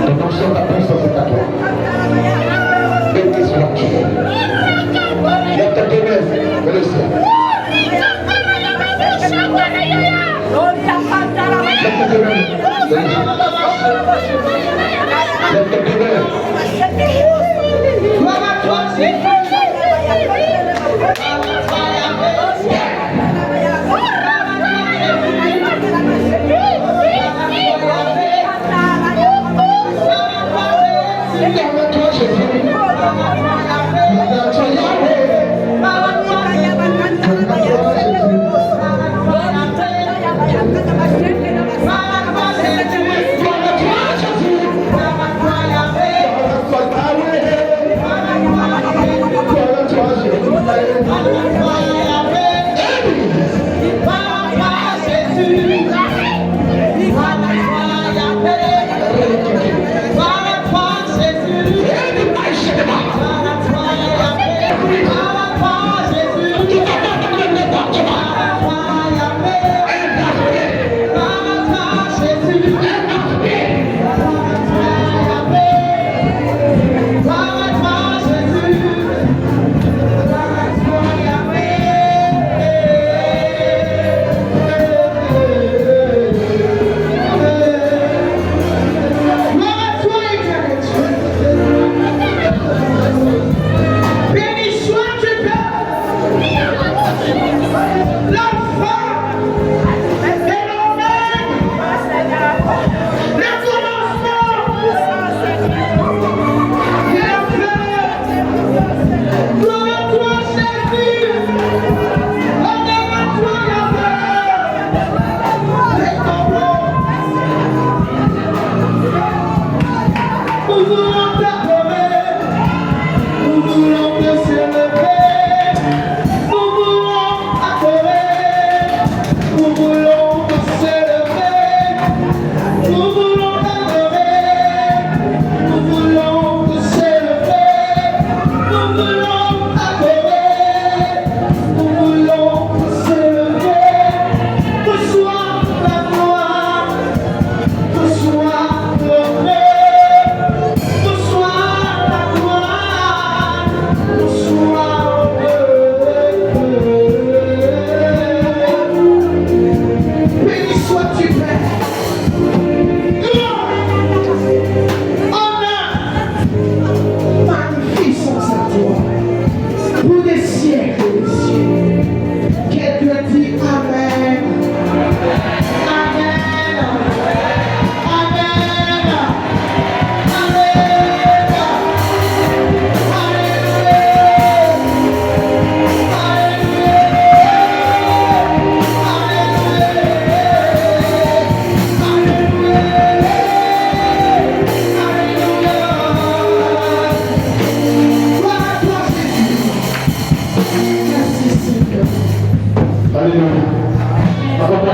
Ton action, ta puissance est à toi. Béni sois-tu. Lève ta main vers le ciel. Lève ta main. Lève ta main.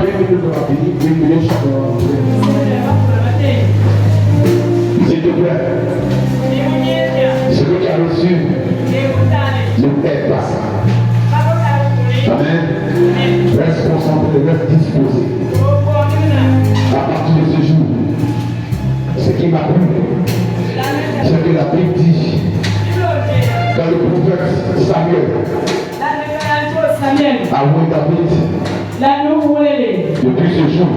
bienvenue dans la vie, bienvenue chaque s'il te plaît, ce que tu as reçu, ne t'aide pas ça. Amen. Reste concentré, reste disposé. À partir de ce jour, ce qui m'a plu, ce que la Bible dit dans le prophète Samuel, à où David, depuis ce jour,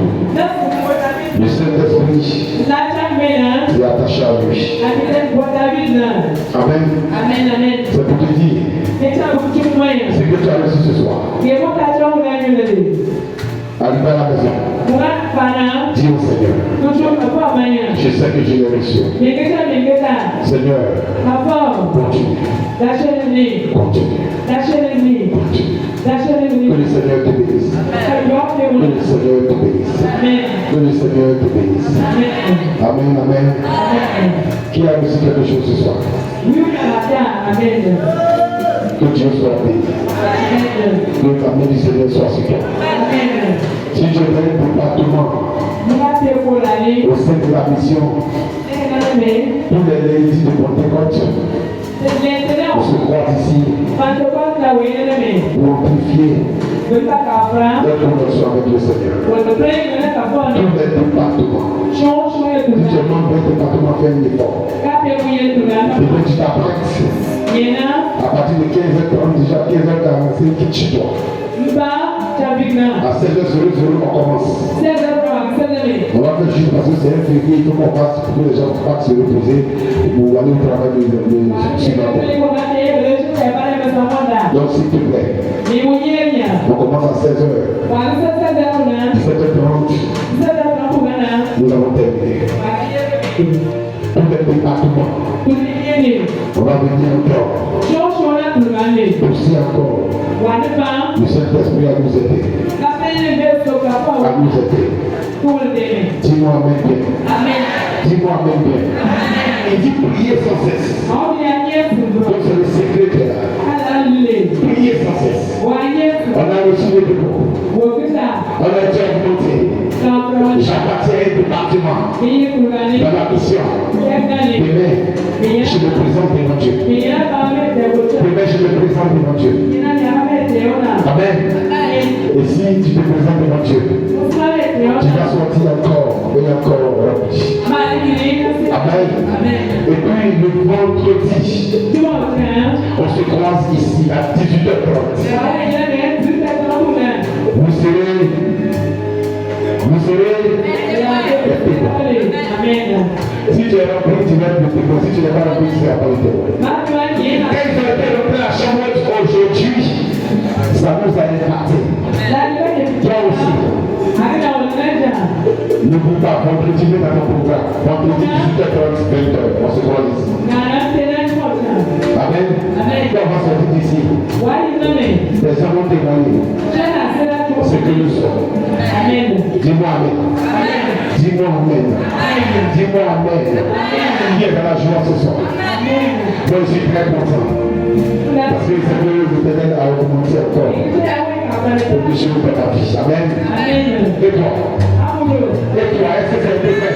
le Saint-Esprit est attaché à lui. Amen. C'est pour te dire ce que tu as reçu ce soir. Arrive à la maison. Dis au Seigneur, je sais que je l'ai reçu. Seigneur, continue. Continue. Que le Seigneur te bénisse. Que le Seigneur te bénisse. Que le Seigneur te bénisse. Amen, amen. Qui a reçu quelque chose ce soir? Que Dieu soit béni. Que l'amour du Seigneur soit sur toi. Si je veux un département au sein de la mission, tous les lundis de Pentecôte, on se croise ici pour amplifier notre relation avec le Seigneur. Tous les départements. Si tu es membre d'un département, fais un effort. Et que tu t'apprêtes. À partir de 15h30, déjà 15h45, quitte chez toi. À 16h00, on commence. On va faire juste parce que c'est un février, il faut qu'on passe pour que les gens puissent se reposer pour aller au travail de synagogue. Donc s'il te plaît, on commence à 16h. 17h30, nous avons terminé. Pour les départements, on va venir encore. Aussi encore. Le Saint-Esprit a nous aider. À nous aider. Dis-moi Amen bien. Dis-moi Amen bien. Et dis prier sans cesse. Donc c'est le secret de là. Prier sans cesse. On a reçu le dépôt. On a été augmenté. J'appartiens à un département dans la mission. Demain, je me présente devant Dieu. Demain, je me présente devant Dieu. Amen. Et si tu te présentes devant Dieu, tu vas sortir encore et encore rempli. Amen. Et puis le vendredi, on se croise ici à 18h30. Vous serez si tu es rempli, tu vas être le témoin. Si tu n'es pas rempli, tu ne seras pas le témoin. Quand ils ont été remplis la chambre aujourd'hui, ça nous a impacté. Toi aussi. N'oublie pas, vendredi, mets dans ton programme. Vendredi, 18h30, 20h, on se croise ici. Amen. Quand on va sortir d'ici, les gens vont témoigner ce que nous sommes. Dis-moi Amen. Dis-moi Amen. Dis-moi Amen. Qui est dans la joie ce soir? Moi, je suis très content. Parce que c'est que l'Éternel a augmenté encore. Pour que je vous donne la vie. Amen. Et toi? Et toi, est-ce que c'est fait?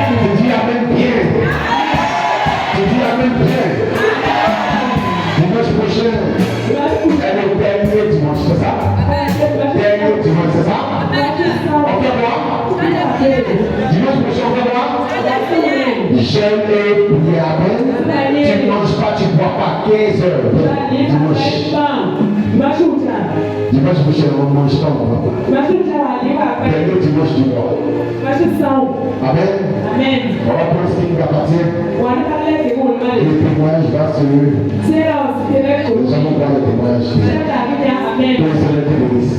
Tu dis Amen bien. Tu dis Amen bien. Dimanche prochain, c'est le dernier dimanche, c'est ça? Dernier dimanche, c'est ça? On fait quoi? Dimanche prochain, on fait quoi? J'aime les prières. Tu ne manges pas, tu ne bois pas 15 heures. Dimanche. Dimanche prochain, on ne mange pas, on ne va pas. Dernier dimanche du mois. Amen. On va prendre ce qui nous appartient. Le témoignage va se... Nous allons voir le témoignage. Que le Seigneur te bénisse.